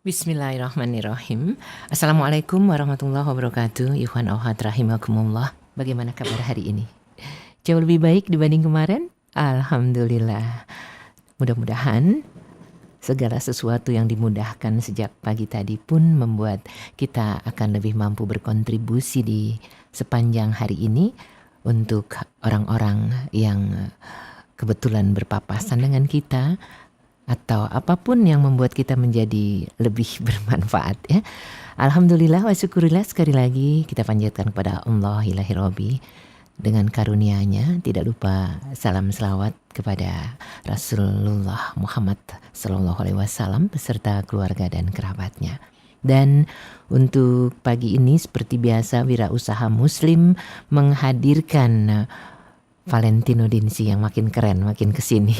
Bismillahirrahmanirrahim. Assalamualaikum warahmatullahi wabarakatuh. Ikhwan Ohad rahimakumullah. Bagaimana kabar hari ini? Jauh lebih baik dibanding kemarin? Alhamdulillah. Mudah-mudahan segala sesuatu yang dimudahkan sejak pagi tadi pun membuat kita akan lebih mampu berkontribusi di sepanjang hari ini untuk orang-orang yang kebetulan berpapasan dengan kita, atau apapun yang membuat kita menjadi lebih bermanfaat ya. Alhamdulillah wa syukurillah, sekali lagi kita panjatkan kepada Allah ilahi Rabbi dengan karunia-Nya. Tidak lupa salam selawat kepada Rasulullah Muhammad sallallahu alaihi wasallam beserta keluarga dan kerabatnya. Dan untuk pagi ini seperti biasa Wirausaha Muslim menghadirkan Valentino Dinsi yang makin keren, makin kesini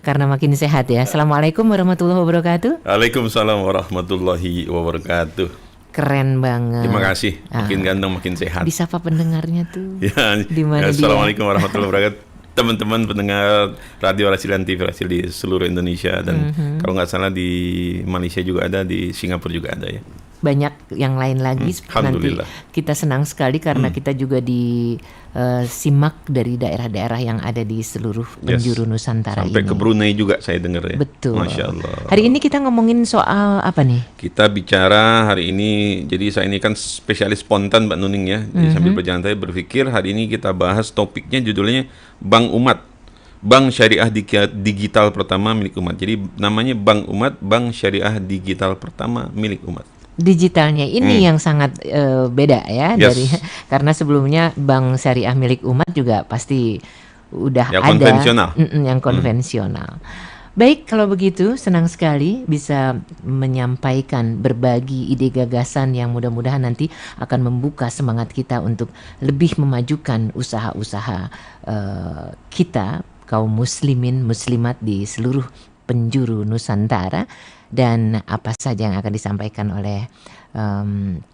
karena makin sehat ya. Assalamualaikum warahmatullahi wabarakatuh. Waalaikumsalam warahmatullahi wabarakatuh. Keren banget. Terima kasih. Makin ganteng, makin sehat. Disapa pendengarnya tuh. Ya, Assalamualaikum warahmatullahi wabarakatuh. Teman-teman pendengar Radio Rasilan TV Rasil di seluruh Indonesia dan kalau nggak salah di Malaysia juga ada, di Singapura juga ada ya. Banyak yang lain lagi. Nanti kita senang sekali karena kita juga disimak dari daerah-daerah yang ada di seluruh penjuru Nusantara sampai ini. ke Brunei juga saya dengar ya. Betul. Masya Allah. Hari ini kita ngomongin soal apa nih? Kita bicara hari ini, jadi saya ini kan spesialis spontan Mbak Nuning ya. Jadi sambil berjalan saya berpikir hari ini kita bahas topiknya judulnya Bank Umat, Bank Syariah Digital Pertama milik umat. Jadi namanya Bank Umat, Bank Syariah Digital Pertama milik umat. Digitalnya ini yang sangat beda ya dari karena sebelumnya bank syariah milik umat juga pasti udah yang ada konvensional. Yang konvensional. Baik, kalau begitu senang sekali bisa menyampaikan berbagi ide gagasan yang mudah-mudahan nanti akan membuka semangat kita untuk lebih memajukan usaha-usaha kita kaum muslimin muslimat di seluruh penjuru Nusantara. Dan apa saja yang akan disampaikan oleh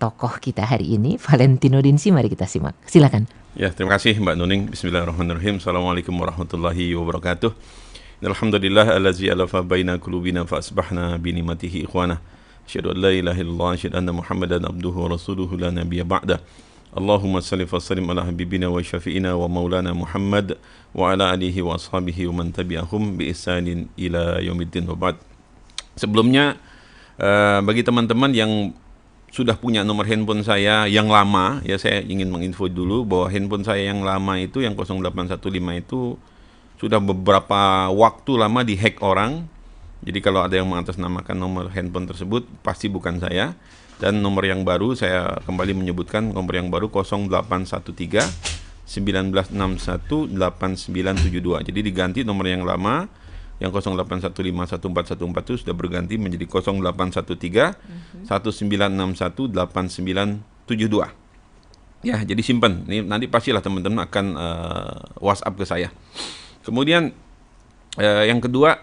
tokoh kita hari ini, Valentino Dinsi, mari kita simak. Silakan. Ya, terima kasih Mbak Nuning. Bismillahirrahmanirrahim. Assalamualaikum warahmatullahi wabarakatuh. Alhamdulillah allazi alafa baina qulubina fa asbahna bi ni'matihi ikhwana. Asyhadu an la ilaha illallah, asyhadu anna Muhammadan abduhu wa rasuluhu la nabiyya ba'da. Allahumma salli wa sallim ala habibina wa syafi'ina wa maulana Muhammad wa ala alihi wa ashabihi wa man tabi'ahum bi ihsanin ila yaumiddin wa ba'd. Sebelumnya bagi teman-teman yang sudah punya nomor handphone saya yang lama ya, saya ingin menginfo dulu bahwa handphone saya yang lama itu yang 0815 itu sudah beberapa waktu lama dihack orang. Jadi kalau ada yang mengatasnamakan nomor handphone tersebut pasti bukan saya. Dan nomor yang baru saya kembali menyebutkan, nomor yang baru 0813 1961 8972. Jadi diganti nomor yang lama yang 08151414 itu sudah berganti menjadi 0813 1961 8972. Ya, jadi simpan. Ini nanti pastilah teman-teman akan WhatsApp ke saya. Kemudian yang kedua,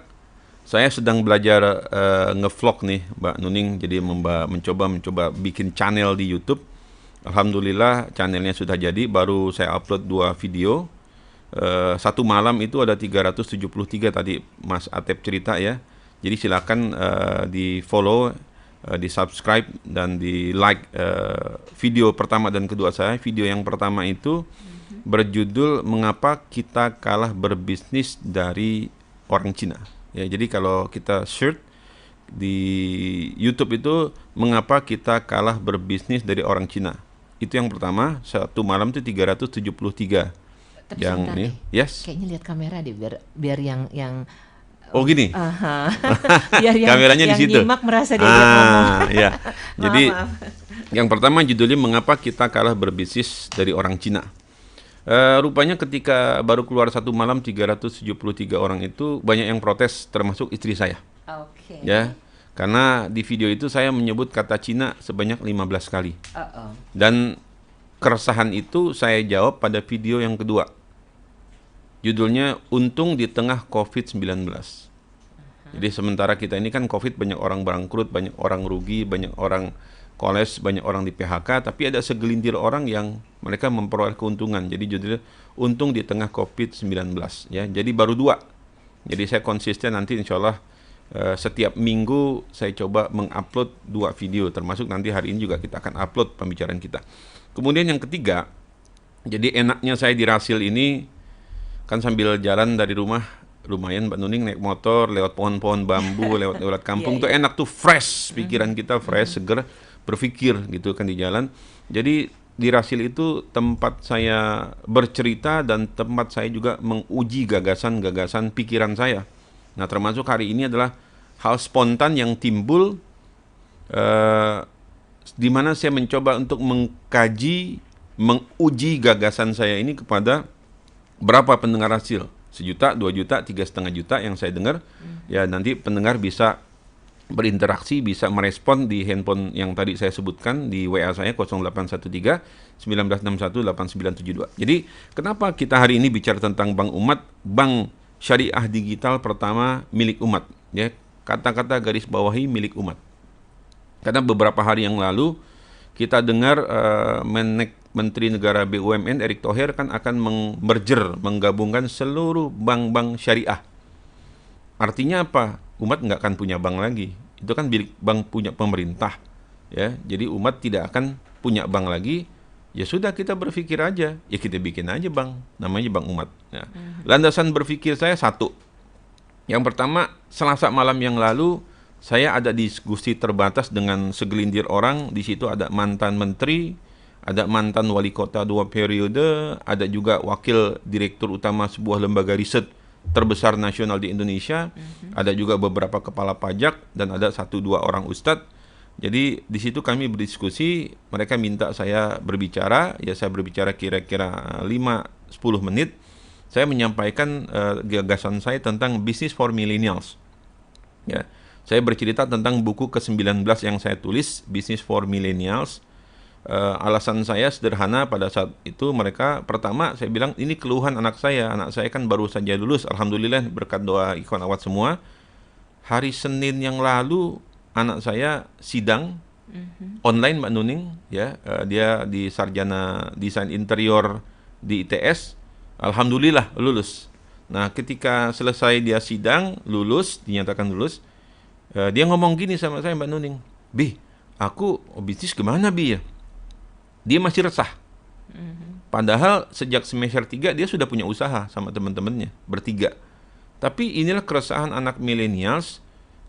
saya sedang belajar ngevlog nih Mbak Nuning. Jadi mencoba bikin channel di YouTube. Alhamdulillah channelnya sudah jadi. Baru saya upload 2 video. Satu malam itu ada 373 tadi Mas Atep cerita ya. Jadi silakan di follow, di subscribe dan di like video pertama dan kedua saya. Video yang pertama itu berjudul Mengapa Kita Kalah Berbisnis dari Orang Cina. Ya, jadi kalau kita search di YouTube itu Mengapa Kita Kalah Berbisnis dari Orang Cina. Itu yang pertama, satu malam itu 373. Tapi yang ini, kayaknya lihat kamera deh biar yang oh gini. Biar yang kameranya yang di situ. Nyimak merasa dia ngomong. Ya. Jadi yang pertama judulnya Mengapa Kita Kalah Berbisnis dari Orang Cina. Rupanya ketika baru keluar satu malam 373 orang itu banyak yang protes termasuk istri saya. Oke. Ya. Karena di video itu saya menyebut kata Cina sebanyak 15 kali. Dan keresahan itu saya jawab pada video yang kedua. Judulnya Untung di Tengah COVID-19. Jadi sementara kita ini kan COVID, banyak orang bangkrut, banyak orang rugi, banyak orang kolaps, banyak orang di PHK, tapi ada segelintir orang yang mereka memperoleh keuntungan. Jadi judulnya Untung di Tengah COVID-19 ya. Jadi baru 2. Jadi saya konsisten nanti insya Allah Setiap minggu saya coba mengupload 2 video, termasuk nanti hari ini juga kita akan upload pembicaraan kita. Kemudian yang ketiga, jadi enaknya saya di Rasil ini kan sambil jalan dari rumah, lumayan Mbak Nuning naik motor lewat pohon-pohon bambu, lewat kampung tuh enak tuh, fresh pikiran kita, fresh, seger berpikir gitu kan di jalan. Jadi di Rasil itu tempat saya bercerita dan tempat saya juga menguji gagasan-gagasan pikiran saya. Nah, termasuk hari ini adalah hal spontan yang timbul di mana saya mencoba untuk mengkaji, menguji gagasan saya ini kepada berapa pendengar Rasil. 1 juta, 2 juta, 3,5 juta yang saya dengar. Ya, nanti pendengar bisa berinteraksi, bisa merespon di handphone yang tadi saya sebutkan, di WA saya 0813 1961 8972. Jadi, kenapa kita hari ini bicara tentang Bank Umat, Bank Syariah Digital pertama milik umat, ya. Kata-kata garis bawahi milik umat. Karena beberapa hari yang lalu kita dengar Menteri Negara BUMN Erick Thohir kan akan menggabungkan seluruh bank-bank syariah. Artinya apa? Umat nggak akan punya bank lagi. Itu kan bank punya pemerintah, ya. Jadi umat tidak akan punya bank lagi. Ya sudah, kita berpikir aja, ya kita bikin aja bank, namanya Bank Umat. Nah, landasan berpikir saya satu. Yang pertama, Selasa malam yang lalu saya ada diskusi terbatas dengan segelintir orang. Di situ ada mantan menteri, ada mantan wali kota 2 periode, ada juga wakil direktur utama sebuah lembaga riset terbesar nasional di Indonesia, ada juga beberapa kepala pajak, dan ada 1-2 orang ustadz. Jadi di situ kami berdiskusi, mereka minta saya berbicara, ya saya berbicara kira-kira 5-10 menit. Saya menyampaikan gagasan saya tentang Business for Millennials. Ya, saya bercerita tentang buku ke-19 yang saya tulis, Business for Millennials. Alasan saya sederhana pada saat itu. Mereka, pertama saya bilang ini keluhan anak saya kan baru saja lulus, alhamdulillah berkat doa ikhwan awat semua. Hari Senin yang lalu anak saya sidang online, Mbak Nuning, ya. Dia di sarjana desain interior di ITS, alhamdulillah lulus. Nah, ketika selesai dia sidang, lulus, dinyatakan lulus, dia ngomong gini sama saya, Mbak Nuning, "Bi, aku bisnis gimana, Bi ya?" Dia masih resah. Padahal sejak semester 3 dia sudah punya usaha sama teman-temannya, bertiga. Tapi inilah keresahan anak millennials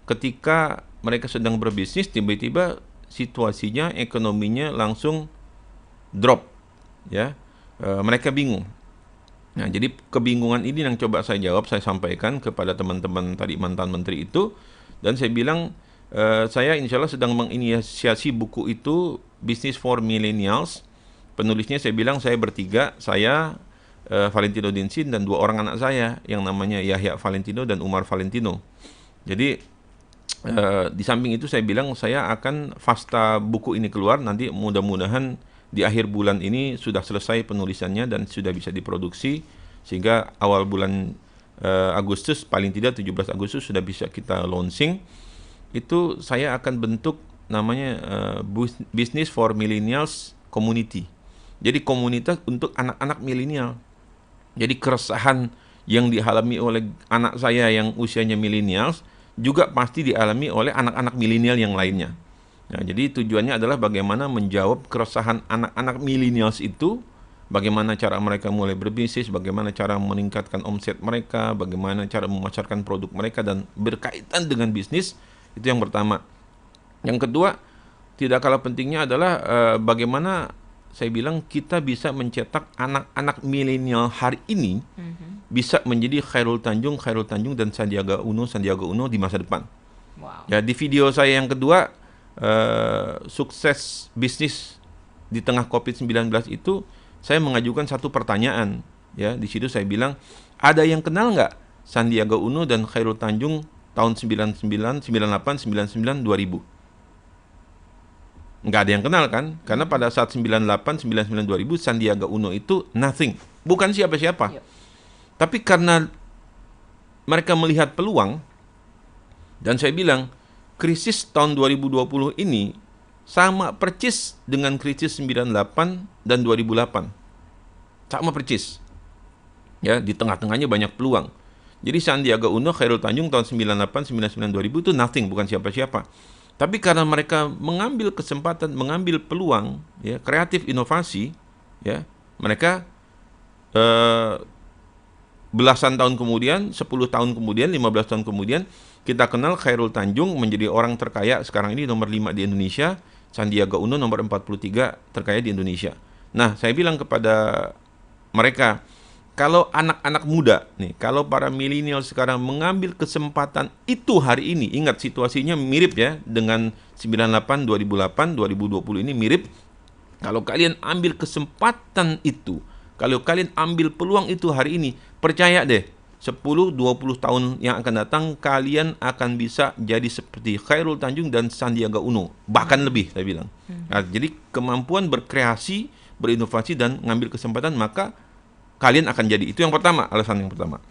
ketika mereka sedang berbisnis, tiba-tiba situasinya, ekonominya langsung drop, ya. Mereka bingung. Nah, jadi kebingungan ini yang coba saya jawab, saya sampaikan kepada teman-teman tadi mantan menteri itu, dan saya bilang saya insya Allah sedang menginisiasi buku itu, Business for Millennials. Penulisnya saya bilang saya bertiga, saya, Valentino Dinsin, dan 2 orang anak saya yang namanya Yahya Valentino dan Umar Valentino. Jadi di samping itu saya bilang saya akan pasca buku ini keluar, nanti mudah-mudahan di akhir bulan ini sudah selesai penulisannya dan sudah bisa diproduksi, sehingga awal bulan Agustus, paling tidak 17 Agustus sudah bisa kita launching. Itu saya akan bentuk namanya Business for Millennials Community. Jadi komunitas untuk anak-anak milenial. Jadi keresahan yang dialami oleh anak saya yang usianya millennials juga pasti dialami oleh anak-anak milenial yang lainnya. Nah, jadi tujuannya adalah bagaimana menjawab keresahan anak-anak millennials itu, bagaimana cara mereka mulai berbisnis, bagaimana cara meningkatkan omset mereka, bagaimana cara memasarkan produk mereka dan berkaitan dengan bisnis. Itu yang pertama. Yang kedua, tidak kalah pentingnya adalah bagaimana saya bilang kita bisa mencetak anak-anak milenial hari ini bisa menjadi Khairul Tanjung dan Sandiaga Uno di masa depan. Wow. Ya, di video saya yang kedua, sukses bisnis di tengah COVID-19 itu, saya mengajukan satu pertanyaan. Ya, di situ saya bilang, ada yang kenal nggak Sandiaga Uno dan Khairul Tanjung tahun 99, 98, 99, 2000? Nggak ada yang kenal kan? Karena pada saat 98, 99, 2000 Sandiaga Uno itu nothing, bukan siapa-siapa. Yep. Tapi karena mereka melihat peluang, dan saya bilang krisis tahun 2020 ini sama percis dengan krisis 98 dan 2008. Sama percis. Ya, di tengah-tengahnya banyak peluang. Jadi Sandiaga Uno, Khairul Tanjung tahun 98, 99, 2000 itu nothing, bukan siapa-siapa. Tapi karena mereka mengambil kesempatan, mengambil peluang, ya, kreatif inovasi, ya, mereka belasan tahun kemudian, 10 tahun kemudian, 15 tahun kemudian, kita kenal Khairul Tanjung menjadi orang terkaya sekarang ini nomor 5 di Indonesia, Sandiaga Uno nomor 43 terkaya di Indonesia. Nah, saya bilang kepada mereka, kalau anak-anak muda nih, kalau para milenial sekarang mengambil kesempatan itu hari ini, ingat situasinya mirip ya dengan 98, 2008, 2020 ini mirip. Kalau kalian ambil kesempatan itu, kalau kalian ambil peluang itu hari ini, percaya deh, 10-20 tahun yang akan datang, kalian akan bisa jadi seperti Khairul Tanjung dan Sandiaga Uno. Bahkan lebih, saya bilang. Nah, jadi kemampuan berkreasi, berinovasi, dan ngambil kesempatan, maka kalian akan jadi. Itu yang pertama, alasan yang pertama.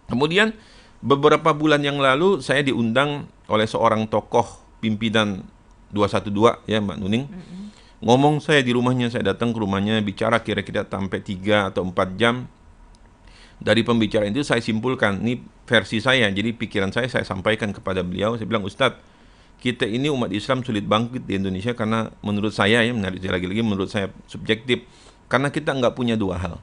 Kemudian, beberapa bulan yang lalu, saya diundang oleh seorang tokoh pimpinan 212, ya Mbak Nuning. Ngomong saya di rumahnya, saya datang ke rumahnya, bicara kira-kira sampai 3 atau 4 jam. Dari pembicaraan itu saya simpulkan, ini versi saya, jadi pikiran saya sampaikan kepada beliau. Saya bilang, Ustadz, kita ini umat Islam sulit bangkit di Indonesia karena menurut saya, ya menarik lagi-lagi menurut saya subjektif, karena kita nggak punya dua hal.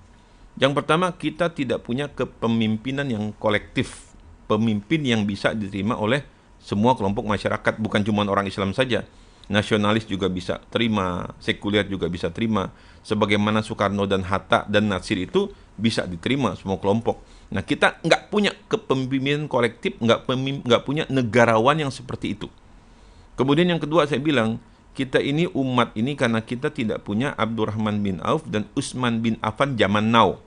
Yang pertama, kita tidak punya kepemimpinan yang kolektif, pemimpin yang bisa diterima oleh semua kelompok masyarakat, bukan cuma orang Islam saja. Nasionalis juga bisa terima, sekuler juga bisa terima, sebagaimana Soekarno dan Hatta dan Natsir itu bisa diterima semua kelompok. Nah, kita nggak punya kepemimpinan kolektif, nggak punya negarawan yang seperti itu. Kemudian yang kedua saya bilang, kita ini umat ini karena kita tidak punya Abdurrahman bin Auf dan Utsman bin Affan zaman now.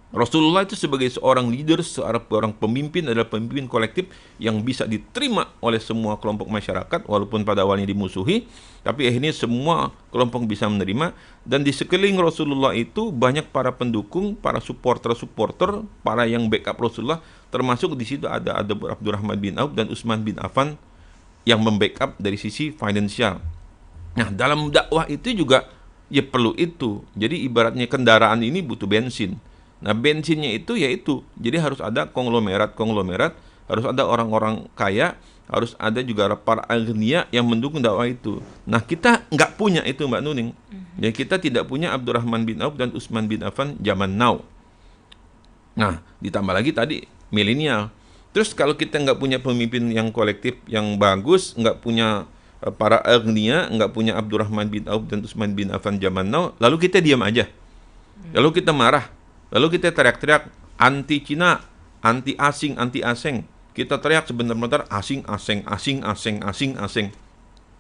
Rasulullah itu sebagai seorang leader, seorang pemimpin adalah pemimpin kolektif yang bisa diterima oleh semua kelompok masyarakat, walaupun pada awalnya dimusuhi, tapi akhirnya semua kelompok bisa menerima. Dan di sekeliling Rasulullah itu banyak para pendukung, para supporter, para yang backup Rasulullah, termasuk di situ ada Abdurrahman bin Auf dan Utsman bin Affan yang membackup dari sisi finansial. Nah, dalam dakwah itu juga ya perlu itu. Jadi ibaratnya kendaraan ini butuh bensin. Nah, bensinnya itu yaitu, jadi harus ada konglomerat, harus ada orang-orang kaya, harus ada juga para agnia yang mendukung dakwah itu. Nah, kita nggak punya itu, Mbak Nuning. Ya, kita tidak punya Abdurrahman bin Auf dan Utsman bin Affan zaman now. Nah, ditambah lagi tadi milenial. Terus kalau kita nggak punya pemimpin yang kolektif yang bagus, nggak punya para agnia, nggak punya Abdurrahman bin Auf dan Utsman bin Affan zaman now, lalu kita diam aja. Lalu kita marah. Lalu kita teriak-teriak anti Cina, anti asing. Kita teriak sebentar-bentar asing.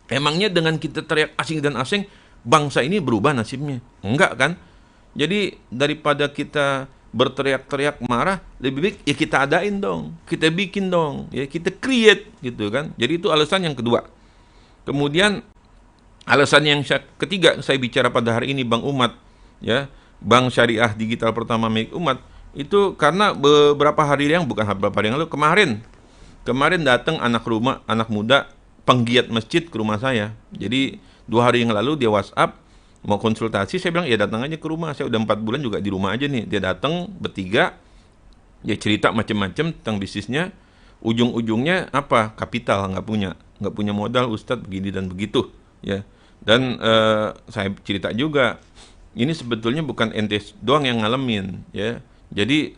Emangnya dengan kita teriak asing dan asing, bangsa ini berubah nasibnya? Enggak kan? Jadi daripada kita berteriak-teriak marah, lebih baik ya kita adain dong, kita bikin dong, ya kita create gitu kan. Jadi itu alasan yang kedua. Kemudian alasan yang ketiga saya bicara pada hari ini, Bank Umat, ya. Bank Syariah Digital pertama milik umat itu karena beberapa hari yang lalu kemarin datang anak muda penggiat masjid ke rumah saya. Jadi 2 hari yang lalu dia WhatsApp mau konsultasi, saya bilang ya datang aja ke rumah, saya udah 4 bulan juga di rumah aja nih. Dia datang bertiga, dia cerita macam-macam tentang bisnisnya, ujung-ujungnya apa? Kapital nggak punya modal, Ustadz begini dan begitu, ya. Dan saya cerita juga, ini sebetulnya bukan ente doang yang ngalamin, ya. Jadi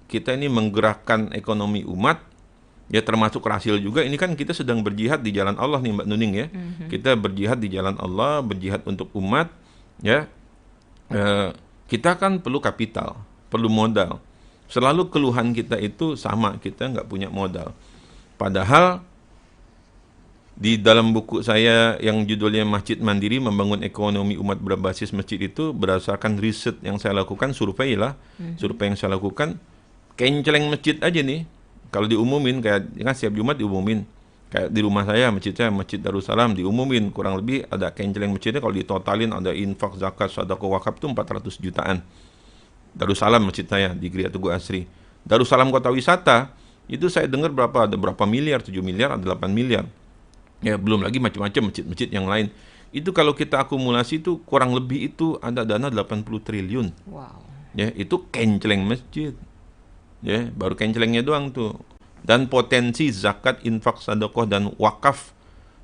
kita ini menggerakkan ekonomi umat, ya termasuk Rasil juga. Ini kan kita sedang berjihad di jalan Allah nih, Mbak Nuning, ya. Kita berjihad di jalan Allah, berjihad untuk umat, ya. Kita kan perlu kapital, perlu modal. Selalu keluhan kita itu sama, kita nggak punya modal. Padahal di dalam buku saya yang judulnya Masjid Mandiri Membangun Ekonomi Umat Berbasis Masjid itu berdasarkan riset yang saya lakukan, survei yang saya lakukan, kenceleng masjid aja nih, kalau diumumin kayak kan setiap Jumat diumumin, kayak di rumah saya, Masjid Darussalam diumumin, kurang lebih ada kenceleng masjidnya, kalau ditotalin ada infak, zakat, sedekah, wakaf itu 400 jutaan. Darussalam masjid saya di Gria Tugu Asri. Darussalam Kota Wisata itu saya dengar ada berapa miliar, 7 miliar, ada 8 miliar. Ya, belum lagi macam-macam masjid-masjid yang lain. Itu kalau kita akumulasi itu kurang lebih itu ada dana 80 triliun. Wow. Ya, itu kenceleng masjid. Ya, baru kencelengnya doang tuh. Dan potensi zakat, infak, sedekah dan wakaf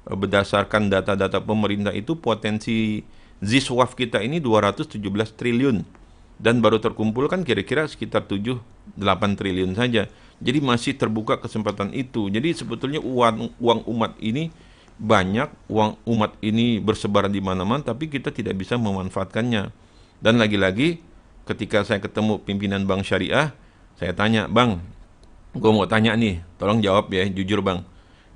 berdasarkan data-data pemerintah itu potensi ziswaf kita ini 217 triliun dan baru terkumpul kan kira-kira sekitar 7-8 triliun saja. Jadi masih terbuka kesempatan itu. Jadi sebetulnya uang umat ini banyak, uang umat ini bersebaran di mana-mana, tapi kita tidak bisa memanfaatkannya. Dan lagi-lagi ketika saya ketemu pimpinan bank syariah, saya tanya, "Bang, gue mau tanya nih, tolong jawab ya, jujur Bang.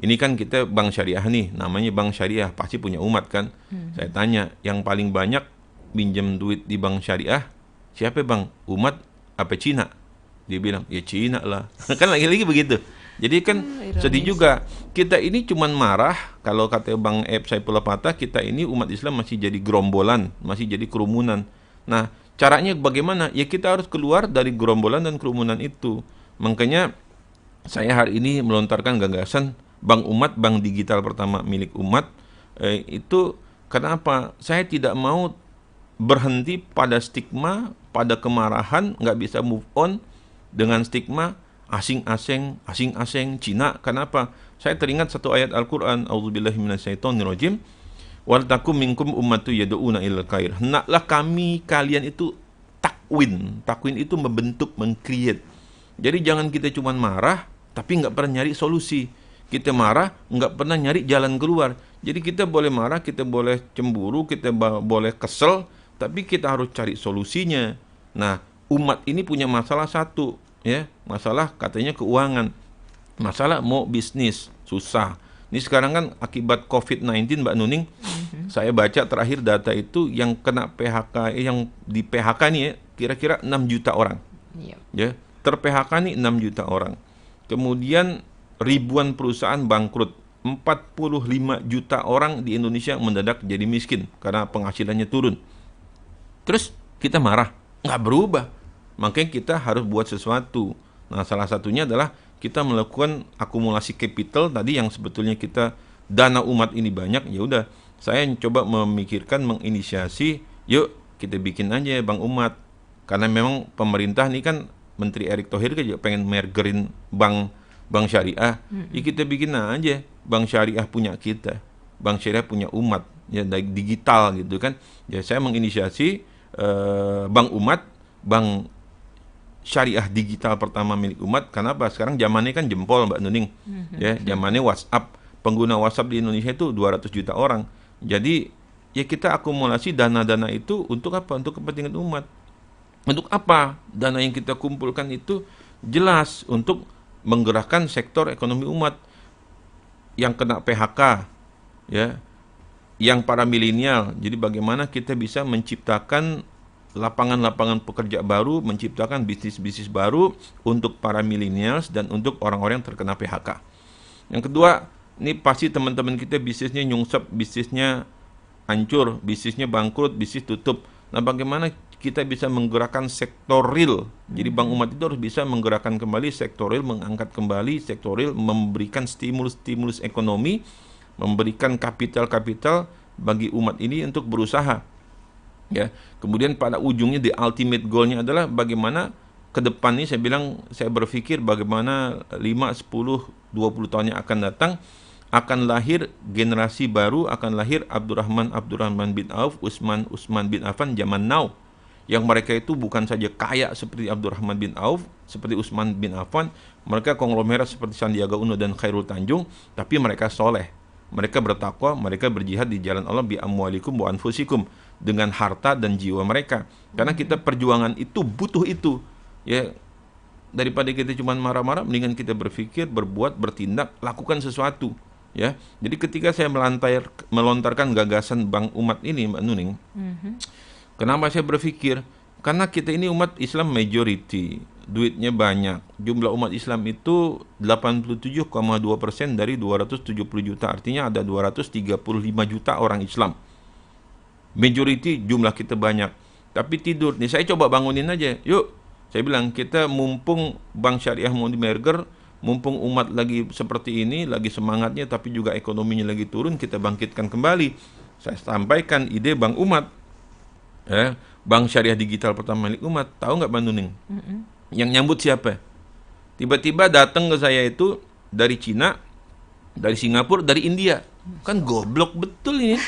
Ini kan kita bank syariah nih, namanya bank syariah, pasti punya umat kan." Saya tanya, yang paling banyak pinjam duit di bank syariah, siapa Bang? Umat apa Cina? Dia bilang, ya Cina lah. Kan lagi-lagi begitu. Jadi kan sedih juga. Kita ini cuman marah, kalau kata Bang Eb Saifullah Patah, kita ini umat Islam masih jadi gerombolan, masih jadi kerumunan. Nah, caranya bagaimana? Ya kita harus keluar dari gerombolan dan kerumunan itu. Makanya saya hari ini melontarkan gagasan Bank Umat, bank digital pertama milik umat. Itu kenapa? Saya tidak mau berhenti pada stigma, pada kemarahan, nggak bisa move on dengan stigma asing-asing Cina. Kenapa? Saya teringat satu ayat Al-Quran, A'udzubillahi minasyaitonirrajim, wal takum minkum ummatu yad'una ilal khair. Hendaklah kalian itu takwin. Takwin itu membentuk, meng-create. Jadi jangan kita cuma marah tapi nggak pernah nyari solusi. Kita marah nggak pernah nyari jalan keluar. Jadi kita boleh marah, kita boleh cemburu, kita boleh kesel, tapi kita harus cari solusinya. Nah, umat ini punya masalah satu, ya, masalah katanya keuangan, masalah mau bisnis susah. Ini sekarang kan akibat COVID-19, Mbak Nuning, saya baca terakhir data itu yang kena PHK, yang di PHK nih ya, kira-kira 6 juta orang. Ya, ter-PHK nih 6 juta orang. Kemudian ribuan perusahaan bangkrut. 45 juta orang di Indonesia mendadak jadi miskin karena penghasilannya turun. Terus kita marah, nggak berubah. Makanya kita harus buat sesuatu. Nah, salah satunya adalah kita melakukan akumulasi capital tadi yang sebetulnya kita dana umat ini banyak. Ya udah, saya coba memikirkan, menginisiasi, yuk kita bikin aja Bank Umat. Karena memang pemerintah ini kan Menteri Erick Thohir kan juga pengen mergerin bank syariah. Ya kita bikin aja bank syariah punya kita, bank syariah punya umat, ya digital gitu kan. Ya saya menginisiasi Bank Umat, bank syariah digital pertama milik umat. Kenapa? Sekarang zamannya kan jempol, Mbak Nuning. Ya, zamannya WhatsApp. Pengguna WhatsApp di Indonesia itu 200 juta orang. Jadi ya kita akumulasi dana-dana itu untuk apa? Untuk kepentingan umat. Untuk apa? Dana yang kita kumpulkan itu jelas untuk menggerakkan sektor ekonomi umat yang kena PHK, ya, yang para milenial. Jadi bagaimana kita bisa menciptakan lapangan-lapangan pekerja baru, menciptakan bisnis-bisnis baru untuk para milenials dan untuk orang-orang yang terkena PHK. Yang kedua, ini pasti teman-teman kita bisnisnya nyungsep, bisnisnya hancur, bisnisnya bangkrut, bisnis tutup. Nah, bagaimana kita bisa menggerakkan sektor real? Jadi Bank Umat itu harus bisa menggerakkan kembali sektor real, mengangkat kembali sektor real, memberikan stimulus-stimulus ekonomi, memberikan kapital-kapital bagi umat ini untuk berusaha. Ya, kemudian pada ujungnya the ultimate goal-nya adalah bagaimana ke depan ini saya berpikir bagaimana 5, 10, 20 tahun yang akan datang akan lahir generasi baru, akan lahir Abdurrahman bin Auf, Utsman bin Affan zaman now. Yang mereka itu bukan saja kaya seperti Abdurrahman bin Auf, seperti Utsman bin Affan, mereka konglomerat seperti Sandiaga Uno dan Khairul Tanjung, tapi mereka soleh. Mereka bertakwa, mereka berjihad di jalan Allah bi amwalikum wa anfusikum, dengan harta dan jiwa mereka. Karena kita perjuangan itu butuh itu. Ya, daripada kita cuma marah-marah, mendingan kita berpikir, berbuat, bertindak, lakukan sesuatu. Ya, jadi ketika saya melontarkan gagasan Bank Umat ini, Mbak Nuning, kenapa saya berpikir? Karena kita ini umat Islam majority, duitnya banyak. Jumlah umat Islam itu 87,2% dari 270 juta, artinya ada 235 juta orang Islam. Majority, jumlah kita banyak. Tapi tidur nih, saya coba bangunin aja. Yuk, saya bilang kita mumpung bank syariah mau di merger, mumpung umat lagi seperti ini, lagi semangatnya tapi juga ekonominya lagi turun, kita bangkitkan kembali. Saya sampaikan ide Bank Umat, bank syariah digital pertama milik umat. Tahu nggak Mbak Nuning? Yang nyambut siapa? Tiba-tiba datang ke saya itu dari Cina, dari Singapura, dari India. Kan goblok betul ini.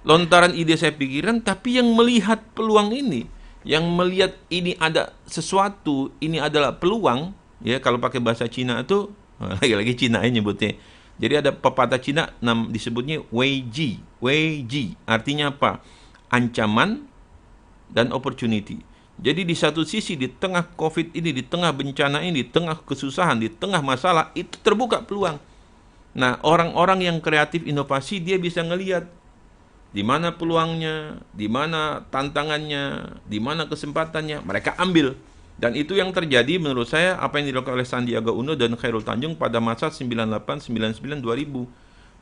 Lontaran ide saya pikiran, tapi yang melihat peluang ini, yang melihat ini ada sesuatu, ini adalah peluang, ya kalau pakai bahasa Cina itu, lagi-lagi Cina ini nyebutnya. Jadi ada pepatah Cina disebutnya Wei Ji. Wei Ji artinya apa? Ancaman dan opportunity. Jadi di satu sisi, di tengah COVID ini, di tengah bencana ini, di tengah kesusahan, di tengah masalah, itu terbuka peluang. Nah, orang-orang yang kreatif inovasi, dia bisa ngelihat di mana peluangnya, di mana tantangannya, di mana kesempatannya, mereka ambil. Dan itu yang terjadi menurut saya, apa yang dilakukan oleh Sandiaga Uno dan Khairul Tanjung pada masa 98, 99, 2000.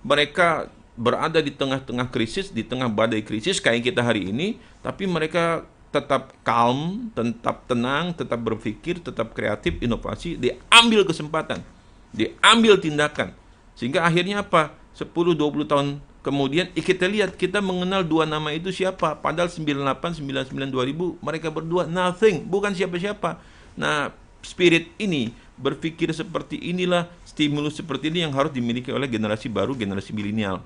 Mereka berada di tengah-tengah krisis, di tengah badai krisis kayak kita hari ini, tapi mereka tetap calm, tetap tenang, tetap berpikir, tetap kreatif, inovasi, diambil kesempatan, diambil tindakan. Sehingga akhirnya apa? 10-20 tahun kemudian kita lihat, kita mengenal dua nama itu siapa. Padahal 98, 99, 2000 mereka berdua nothing, bukan siapa-siapa. Nah, spirit ini, berpikir seperti inilah, stimulus seperti ini yang harus dimiliki oleh generasi baru, generasi milenial.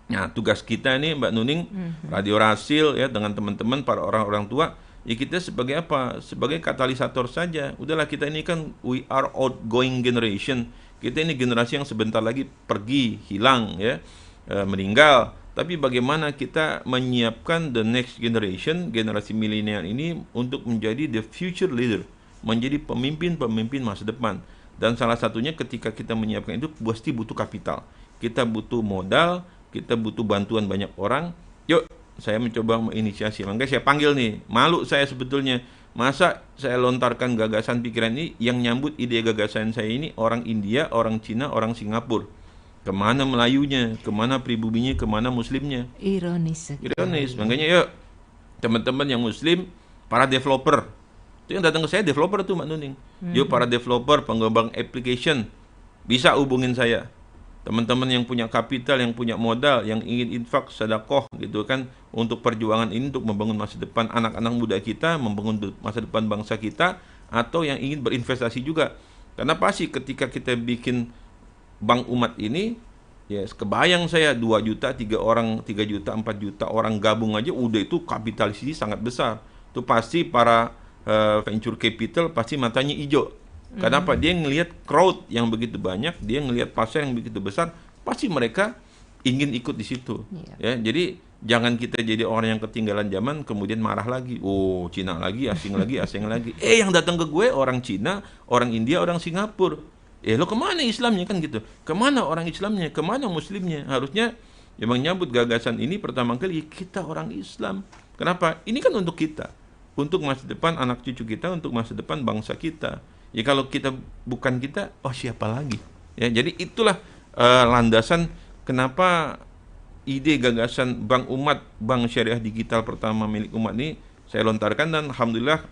Nah, tugas kita ini Mbak Nuning, Radio Rasil ya, dengan teman-teman para orang-orang tua, ya kita sebagai apa? Sebagai katalisator saja. Udahlah, kita ini kan we are outgoing generation. Kita ini generasi yang sebentar lagi pergi, hilang ya, meninggal. Tapi bagaimana kita menyiapkan the next generation, generasi milenial ini untuk menjadi the future leader, menjadi pemimpin-pemimpin masa depan. Dan salah satunya ketika kita menyiapkan itu pasti butuh kapital. Kita butuh modal, kita butuh bantuan banyak orang. Yuk, saya mencoba menginisiasi. Makanya saya panggil nih, malu saya sebetulnya. Masa saya lontarkan gagasan pikiran ini, yang nyambut ide gagasan saya ini orang India, orang Cina, orang Singapura. Kemana Melayunya, kemana pribuminya, kemana Muslimnya. Ironis sekali. Ironis. Makanya yuk, teman-teman yang Muslim, para developer. Itu yang datang ke saya developer tuh Mbak Nuning. Yuk para developer, pengembang application, bisa hubungin saya. Teman-teman yang punya kapital, yang punya modal, yang ingin infak, sedekah gitu kan, untuk perjuangan ini, untuk membangun masa depan anak-anak muda kita, membangun masa depan bangsa kita, atau yang ingin berinvestasi juga. Karena pasti ketika kita bikin bank umat ini, ya kebayang saya 2 juta, 3 orang, 3 juta, 4 juta orang gabung aja, udah itu kapitalisasi sangat besar. Itu pasti para venture capital pasti matanya hijau. Kenapa? Dia ngelihat crowd yang begitu banyak, dia ngelihat pasar yang begitu besar, pasti mereka ingin ikut di situ. Ya, jadi jangan kita jadi orang yang ketinggalan zaman kemudian marah lagi. Oh, Cina lagi, asing lagi, asing lagi. Yang datang ke gue orang Cina, orang India, orang Singapura. Lo kemana Islamnya kan gitu? Kemana orang Islamnya? Kemana Muslimnya? Harusnya yang menyambut gagasan ini pertama kali kita orang Islam. Kenapa? Ini kan untuk kita, untuk masa depan anak cucu kita, untuk masa depan bangsa kita. Ya kalau kita bukan kita, siapa lagi? Ya, jadi itulah landasan kenapa ide gagasan Bank Umat, Bank Syariah Digital pertama milik umat ini saya lontarkan, dan alhamdulillah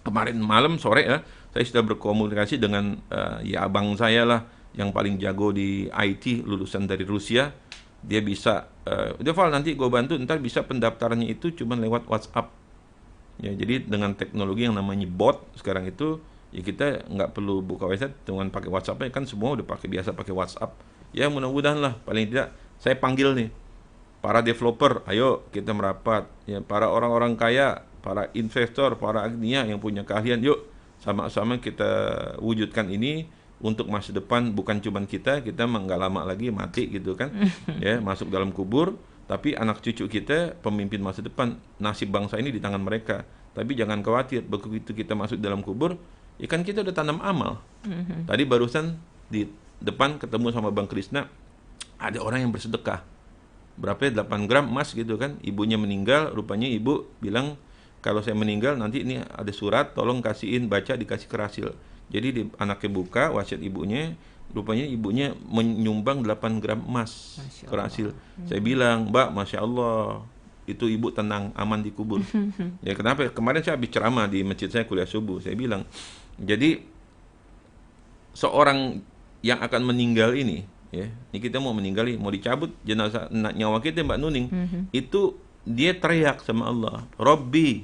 kemarin malam sore ya, saya sudah berkomunikasi dengan ya abang saya lah yang paling jago di IT, lulusan dari Rusia. Dia bisa, udah Val nanti gue bantu, ntar bisa pendaftarannya itu cuma lewat WhatsApp. Ya, jadi dengan teknologi yang namanya bot sekarang itu, ya kita nggak perlu buka website, dengan pakai WhatsApp kan semua udah biasa pakai WhatsApp. Ya mudah-mudahan lah, paling tidak saya panggil nih para developer, ayo kita merapat. Ya, para orang-orang kaya, para investor, para agnia yang punya keahlian, yuk sama-sama kita wujudkan ini untuk masa depan. Bukan cuma kita nggak lama lagi mati gitu kan, ya masuk dalam kubur. Tapi anak cucu kita pemimpin masa depan, nasib bangsa ini di tangan mereka. Tapi jangan khawatir, begitu kita masuk dalam kubur, ya kan kita udah tanam amal. Tadi barusan di depan ketemu sama Bang Krisna, ada orang yang bersedekah. Berapa ya? 8 gram emas gitu kan. Ibunya meninggal, rupanya ibu bilang, kalau saya meninggal nanti ini ada surat, tolong kasihin, baca, dikasih ke Rasil. Jadi anaknya buka wasiat ibunya, rupanya ibunya menyumbang 8 gram emas ke Rasil. Saya bilang, Mbak, Masya Allah, itu ibu tenang, aman di kubur. Ya kenapa? Kemarin saya habis ceramah di masjid saya kuliah subuh. Saya bilang, jadi seorang yang akan meninggal ini, ya, ini kita mau meninggal, mau dicabut jenazah nyawa kita Mbak Nuning, itu dia teriak sama Allah, Rabbi,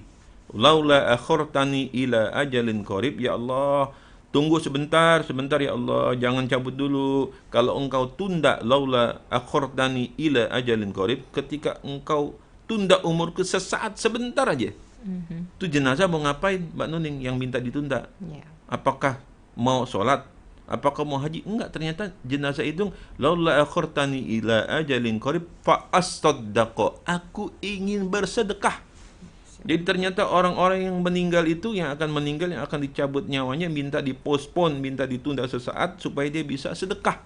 laula akhortani ila ajalin qarib, ya Allah, Tunggu sebentar ya Allah, jangan cabut dulu. Kalau engkau tunda, laula akhortani ila ajalin qarib, ketika engkau tunda umurku sesaat sebentar aja. Itu jenazah mau ngapain, Mbak Nuning, yang minta ditunda? Ya. Apakah mau sholat? Apakah mau haji? Enggak, ternyata jenazah itu laula akhortani ila ajalin qarib fa astaddaqa. Aku ingin bersedekah. Jadi ternyata orang-orang yang meninggal itu, yang akan meninggal, yang akan dicabut nyawanya, minta dipospon, minta ditunda sesaat supaya dia bisa sedekah.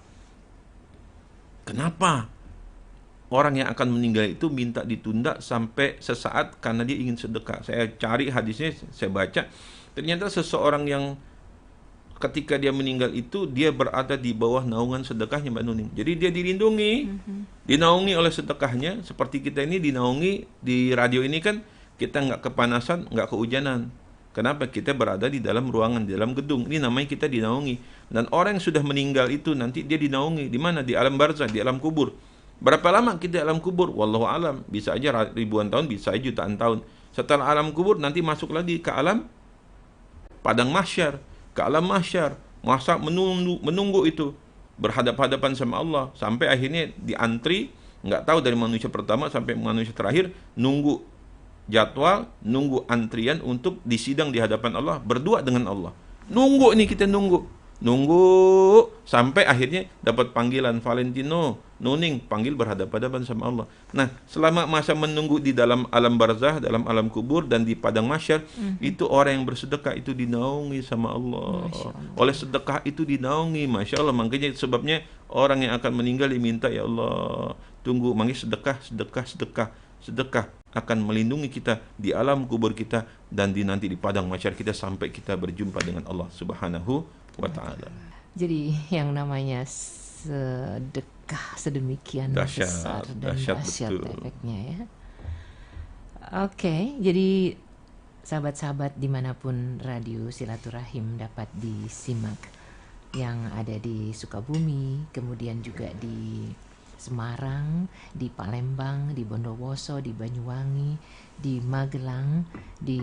Kenapa? Orang yang akan meninggal itu minta ditunda sampai sesaat karena dia ingin sedekah. Saya cari hadisnya, saya baca. Ternyata seseorang yang ketika dia meninggal itu, dia berada di bawah naungan sedekahnya, Mbak Nuning. Jadi dia dilindungi, dinaungi oleh sedekahnya. Seperti kita ini dinaungi di radio ini kan, kita nggak kepanasan, nggak kehujanan. Kenapa? Kita berada di dalam ruangan, di dalam gedung. Ini namanya kita dinaungi. Dan orang yang sudah meninggal itu nanti dia dinaungi. Di mana? Di alam barzah, di alam kubur. Berapa lama kita di alam kubur? Wallahu alam. Bisa aja ribuan tahun, bisa aja jutaan tahun. Setelah alam kubur nanti masuk lagi ke alam padang mahsyar, ke alam mahsyar. Masa menunggu itu. Berhadap-hadapan sama Allah. Sampai akhirnya diantri, nggak tahu dari manusia pertama sampai manusia terakhir, nunggu jadwal, nunggu antrian untuk disidang di hadapan Allah, berdua dengan Allah. Nunggu ini kita nunggu sampai akhirnya dapat panggilan, Valentino, Nuning, panggil berhadapan-hadapan sama Allah. Nah, selama masa menunggu di dalam alam barzah, dalam alam kubur dan di padang mahsyar, itu orang yang bersedekah itu dinaungi sama Allah. Oleh sedekah itu dinaungi, Masya Allah. Makanya sebabnya orang yang akan meninggal diminta, ya Allah, tunggu, manggil sedekah akan melindungi kita di alam kubur kita dan nanti di padang mahsyar kita sampai kita berjumpa dengan Allah Subhanahu wa taala. Jadi yang namanya sedekah sedemikian besar dan dahsyat efeknya ya. Oke, jadi sahabat-sahabat dimanapun radio Silaturahim dapat disimak, yang ada di Sukabumi, kemudian juga di Semarang, di Palembang, di Bondowoso, di Banyuwangi, di Magelang, di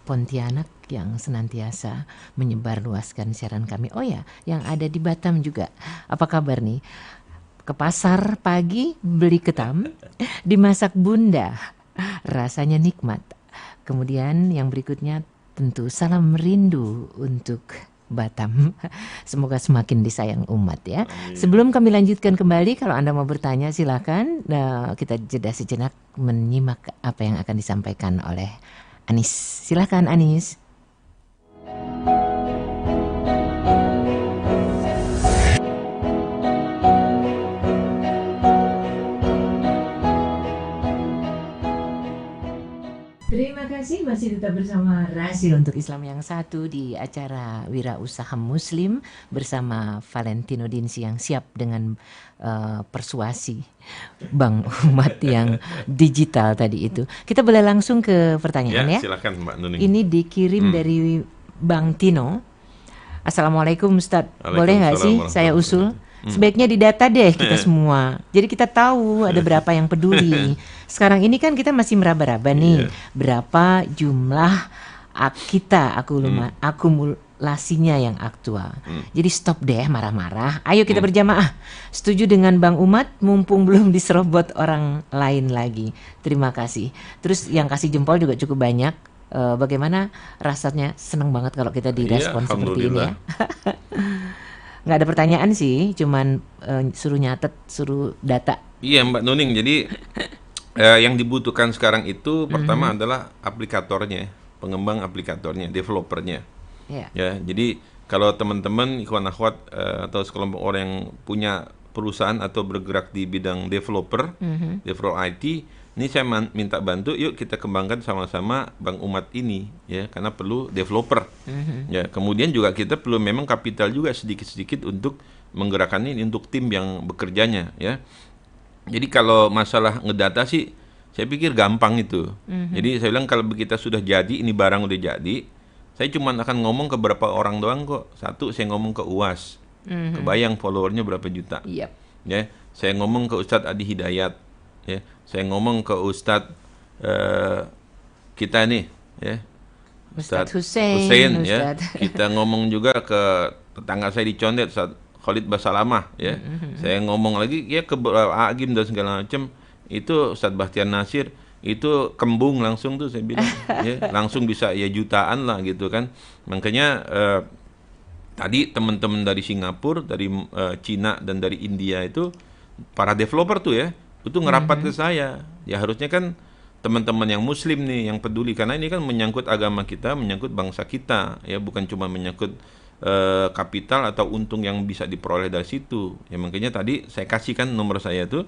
Pontianak yang senantiasa menyebarluaskan siaran kami. Oh ya, yang ada di Batam juga. Apa kabar nih? Ke pasar pagi beli ketam, dimasak bunda, rasanya nikmat. Kemudian yang berikutnya tentu salam rindu untuk Batam. Semoga semakin disayang umat ya. Amin. Sebelum kami lanjutkan kembali, kalau Anda mau bertanya silakan. Kita jeda sejenak menyimak apa yang akan disampaikan oleh Anis. Silakan Anis. Terima kasih masih tetap bersama Rasil untuk Islam yang satu di acara Wirausaha Muslim bersama Valentino Dinsi yang siap dengan persuasi Bang Umat yang digital tadi itu. Kita boleh langsung ke pertanyaan ya. Silakan Mbak Nuning. Ini dikirim dari Bang Tino. Assalamualaikum Ustadz. Boleh nggak sih saya usul? Sebaiknya didata deh kita semua. Jadi kita tahu ada berapa yang peduli. Sekarang ini kan kita masih meraba-raba nih. Berapa jumlah kita akumulasinya yang aktual. Jadi stop deh marah-marah. Ayo kita berjamaah. Setuju dengan Bang Umat mumpung belum diserobot orang lain lagi. Terima kasih. Terus yang kasih jempol juga cukup banyak. Bagaimana rasanya? Seneng banget kalau kita direspon seperti ini ya. Nggak ada pertanyaan sih, cuman suruh nyatet, suruh data. Iya Mbak Nuning, jadi yang dibutuhkan sekarang itu pertama adalah aplikatornya, pengembang aplikatornya, developernya. Ya, jadi kalau teman-teman ikhwan akhwat atau sekelompok orang yang punya perusahaan atau bergerak di bidang developer IT, ini saya minta bantu, yuk kita kembangkan sama-sama Bang Umat ini ya, karena perlu developer. Ya, kemudian juga kita perlu memang kapital juga sedikit-sedikit untuk menggerakkan ini untuk tim yang bekerjanya ya. Jadi kalau masalah ngedata sih saya pikir gampang itu. Jadi saya bilang kalau kita sudah jadi, ini barang udah jadi, saya cuma akan ngomong ke beberapa orang doang kok. Satu, saya ngomong ke UAS. Kebayang followernya berapa juta. Ya, saya ngomong ke Ustadz Adi Hidayat. Ya, saya ngomong ke Ustadz kita nih, ya, Ustadz Hussein Hussein, ya. Ustadz. Kita ngomong juga ke tetangga saya di Condet, Ustadz Khalid Basalamah ya. Saya ngomong lagi ya ke Agim dan segala macam. Itu Ustadz Bahtiar Nasir itu kembung langsung tuh saya bilang ya, langsung bisa ya jutaan lah gitu kan. Makanya tadi teman-teman dari Singapura, dari Cina dan dari India itu para developer tuh ya, itu ngerapat ke saya. Ya harusnya kan teman-teman yang muslim nih yang peduli, karena ini kan menyangkut agama kita, menyangkut bangsa kita ya, bukan cuma menyangkut kapital atau untung yang bisa diperoleh dari situ. Ya makanya tadi saya kasihkan nomor saya tuh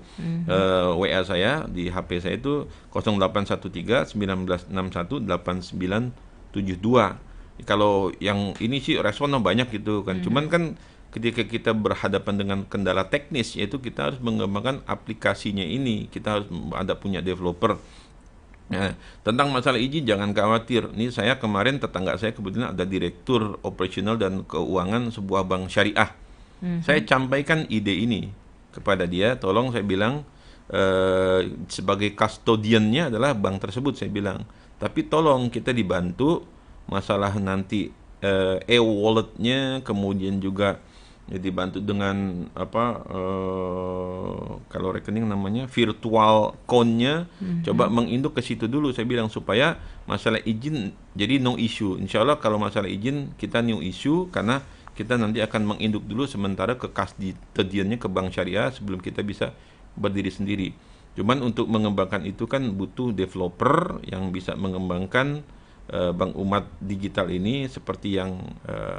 WA saya di HP saya itu 0813 1961 8972. Kalau yang ini sih responnya banyak gitu kan. Cuman kan ketika kita berhadapan dengan kendala teknis, yaitu kita harus mengembangkan aplikasinya ini. Kita harus ada punya developer. Nah, tentang masalah izin jangan khawatir. Ini saya kemarin tetangga saya kebetulan ada direktur operasional dan keuangan sebuah bank syariah. Saya sampaikan ide ini kepada dia. Tolong saya bilang sebagai custodiannya adalah bank tersebut saya bilang. Tapi tolong kita dibantu masalah nanti e-walletnya, kemudian juga ya dibantu dengan apa kalau rekening namanya virtual account-nya, coba menginduk ke situ dulu saya bilang, supaya masalah izin jadi no issue. Insya Allah kalau masalah izin kita no issue, karena kita nanti akan menginduk dulu sementara ke custodiannya ke bank syariah sebelum kita bisa berdiri sendiri. Cuman untuk mengembangkan itu kan butuh developer yang bisa mengembangkan Bank Umat digital ini seperti yang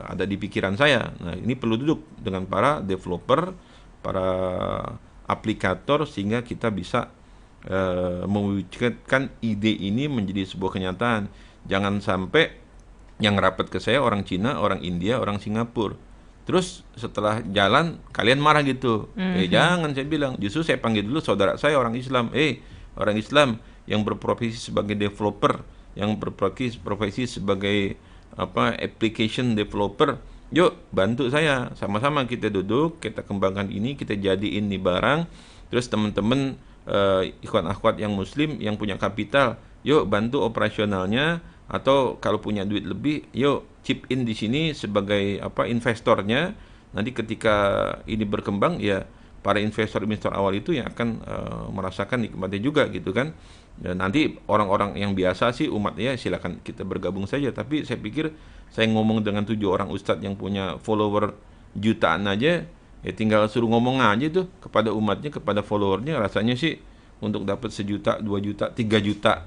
ada di pikiran saya. Nah, ini perlu duduk dengan para developer, para aplikator, sehingga kita bisa mewujudkan ide ini menjadi sebuah kenyataan. Jangan sampai yang rapat ke saya orang Cina, orang India, orang Singapura. Terus setelah jalan kalian marah gitu. Jangan, saya bilang. Justru saya panggil dulu saudara saya orang Islam. Orang Islam yang berprofesi sebagai developer, yang berprofesi sebagai application developer, yuk bantu saya, sama-sama kita duduk, kita kembangkan ini, kita jadiin nih barang. Terus teman-teman ikhwan akhwat yang muslim yang punya kapital, yuk bantu operasionalnya, atau kalau punya duit lebih, yuk chip in di sini sebagai investornya. Nanti ketika ini berkembang ya para investor awal itu yang akan merasakan nikmatnya juga gitu kan. Dan nanti orang-orang yang biasa sih umat ya silakan kita bergabung saja. Tapi saya pikir saya ngomong dengan 7 orang ustadz yang punya follower jutaan aja, ya tinggal suruh ngomong aja tuh kepada umatnya, kepada followernya. Rasanya sih untuk dapat 1 juta, 2 juta, 3 juta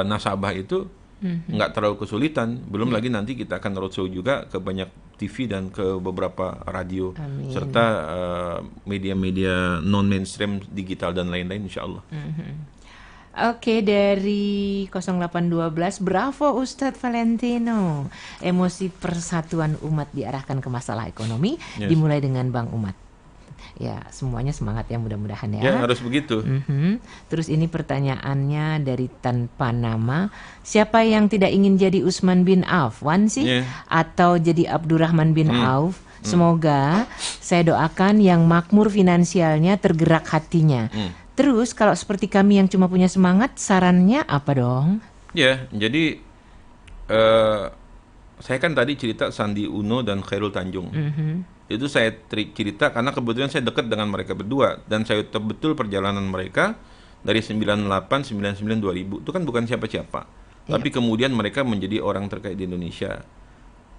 nasabah itu nggak terlalu kesulitan. Belum lagi nanti kita akan roadshow juga ke banyak TV dan ke beberapa radio. Amin. Serta media-media non mainstream digital dan lain-lain insyaallah. Oke, dari 0812, bravo Ustadz Valentino. Emosi persatuan umat diarahkan ke masalah ekonomi, dimulai dengan Bank Umat. Ya, semuanya semangat ya, mudah-mudahan ya. Ya, harus begitu. Terus ini pertanyaannya dari tanpa nama. Siapa yang tidak ingin jadi Utsman bin Affan sih? Atau jadi Abdurrahman bin Auf? Semoga saya doakan yang makmur finansialnya, tergerak hatinya. Terus kalau seperti kami yang cuma punya semangat, sarannya apa dong? Ya, jadi saya kan tadi cerita Sandi Uno dan Khairul Tanjung. Itu saya cerita karena kebetulan saya dekat dengan mereka berdua, dan saya tahu betul perjalanan mereka dari 98, 99, 2000. Itu kan bukan siapa-siapa. Tapi kemudian mereka menjadi orang terkait di Indonesia.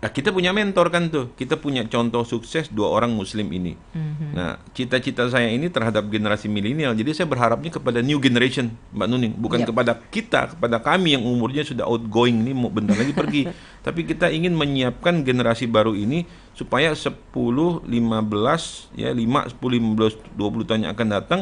Nah, kita punya mentor kan tuh. Kita punya contoh sukses 2 orang muslim ini. Nah, cita-cita saya ini terhadap generasi milenial. Jadi saya berharapnya kepada new generation, Mbak Nuning. Bukan kepada kita, kepada kami yang umurnya sudah outgoing ini, mau bentar lagi pergi. Tapi kita ingin menyiapkan generasi baru ini supaya 10, 15, ya 5, 10, 15, 20 tahun yang akan datang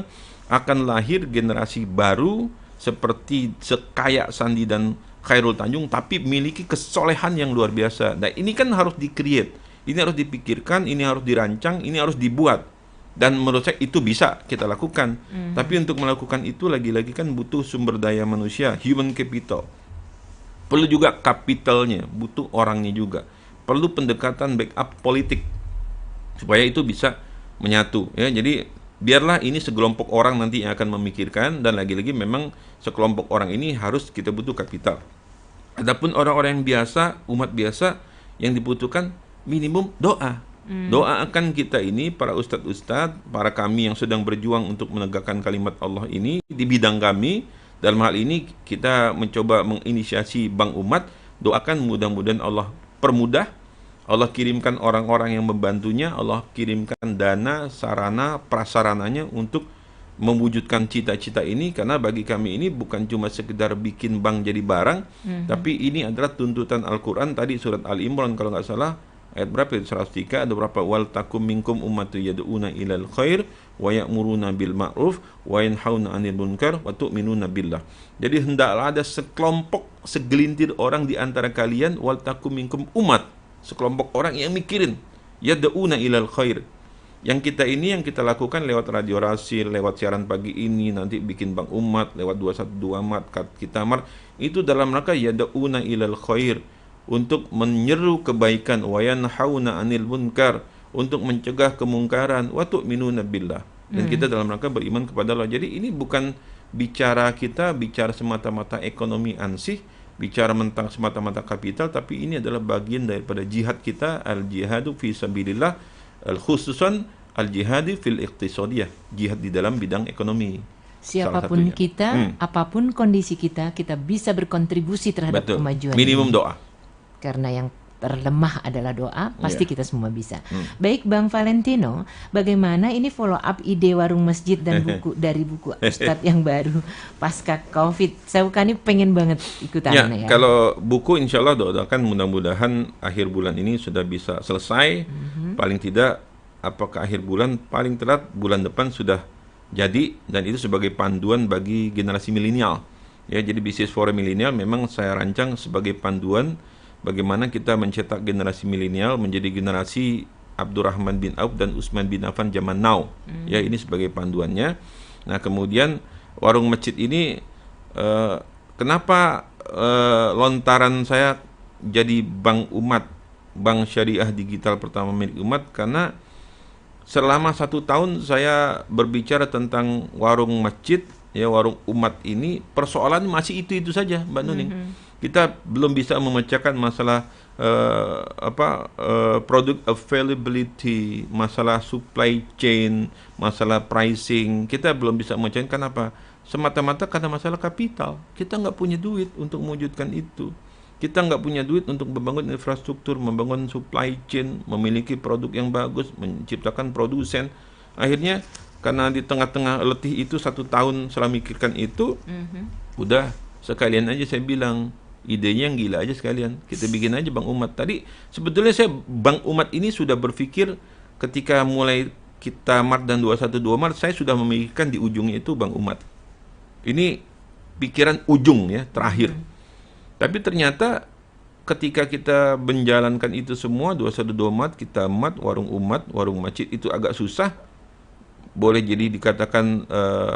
akan lahir generasi baru seperti sekaya Sandi dan Khairul Tanjung, tapi memiliki kesolehan yang luar biasa. Nah, ini kan harus di-create, ini harus dipikirkan, ini harus dirancang, ini harus dibuat. Dan menurut saya itu bisa kita lakukan. Tapi untuk melakukan itu lagi-lagi kan butuh sumber daya manusia, human capital. Perlu juga kapitalnya, butuh orangnya juga. Perlu pendekatan backup politik supaya itu bisa menyatu. Ya, jadi biarlah ini sekelompok orang nanti yang akan memikirkan, dan lagi-lagi memang sekelompok orang ini harus kita butuh kapital. Adapun orang-orang yang biasa, umat biasa, yang dibutuhkan minimum doa. Doakan kita ini, para ustadz-ustadz, para kami yang sedang berjuang untuk menegakkan kalimat Allah ini di bidang kami. Dalam hal ini kita mencoba menginisiasi Bank Umat. Doakan mudah-mudahan Allah permudah, Allah kirimkan orang-orang yang membantunya, Allah kirimkan dana, sarana, prasarananya untuk mewujudkan cita-cita ini. Karena bagi kami ini bukan cuma sekedar bikin bank jadi barang, tapi ini adalah tuntutan Al-Quran. Tadi surat Al-Imran kalau nggak salah, ayat berapa? 103 ada berapa? Wal takum minkum ummatu yad'una ilal khair wa ya'muruna bil ma'ruf wa yanhauna 'anil munkar wa tu'minuna billah. Jadi hendaklah ada sekelompok, segelintir orang di antara kalian, wal takum minkum umat, sekelompok orang yang mikirin yad'una ilal khair. Yang kita ini yang kita lakukan lewat Radio Rasil, lewat siaran pagi ini, nanti bikin Bank Umat, lewat 212 Mat, kita Mar, itu dalam rangka yad'una ilal khair, untuk menyeru kebaikan, wa yanhauna 'anil munkar, untuk mencegah kemungkaran, wa tu'minuna billah, dan kita dalam rangka beriman kepada Allah. Jadi ini bukan bicara kita bicara semata-mata ekonomi ansih, bicara tentang semata-mata kapital, tapi ini adalah bagian daripada jihad kita, al-jihadu fi sabilillah, khususan al-jihadi fil iqtisadiyah, jihad di dalam bidang ekonomi. Siapapun kita, apapun kondisi kita, kita bisa berkontribusi terhadap kemajuan minimum ini. Doa. Karena yang terlemah adalah doa, pasti kita semua bisa. Baik Bang Valentino, bagaimana ini follow up ide warung masjid dan buku dari buku Ustadz yang baru pasca Covid? Saya bukan ini pengen banget ikutan ya. Kalau buku insya Allah doakan mudah-mudahan akhir bulan ini sudah bisa selesai. Paling tidak apakah akhir bulan, paling telat bulan depan sudah jadi, dan itu sebagai panduan bagi generasi milenial. Ya, jadi bisnis for milenial memang saya rancang sebagai panduan bagaimana kita mencetak generasi milenial menjadi generasi Abdurrahman bin Auf dan Utsman bin Affan zaman now. Ya, ini sebagai panduannya. Nah, kemudian warung masjid ini kenapa lontaran saya jadi Bank Umat, Bank Syariah Digital pertama milik umat? Karena selama 1 tahun saya berbicara tentang warung masjid, ya, warung umat ini, persoalan masih itu saja, Mbak Nuning. Kita belum bisa memecahkan masalah product availability, masalah supply chain, masalah pricing. Kita belum bisa memecahkan. Kenapa? Semata-mata karena masalah kapital. Kita nggak punya duit untuk mewujudkan itu. Kita nggak punya duit untuk membangun infrastruktur, membangun supply chain, memiliki produk yang bagus, menciptakan produsen. Akhirnya karena di tengah-tengah letih itu 1 tahun setelah mikirkan itu, udah sekalian aja saya bilang, idenya yang gila aja sekalian, kita bikin aja Bank Umat. Tadi sebetulnya saya Bank Umat ini sudah berpikir ketika mulai kita Maret dan 212 Maret, saya sudah memikirkan di ujungnya itu Bank Umat. Ini pikiran ujung ya, terakhir. Tapi ternyata ketika kita menjalankan itu semua, 212 Maret, kita Mat, warung umat, warung masjid, itu agak susah. Boleh jadi dikatakan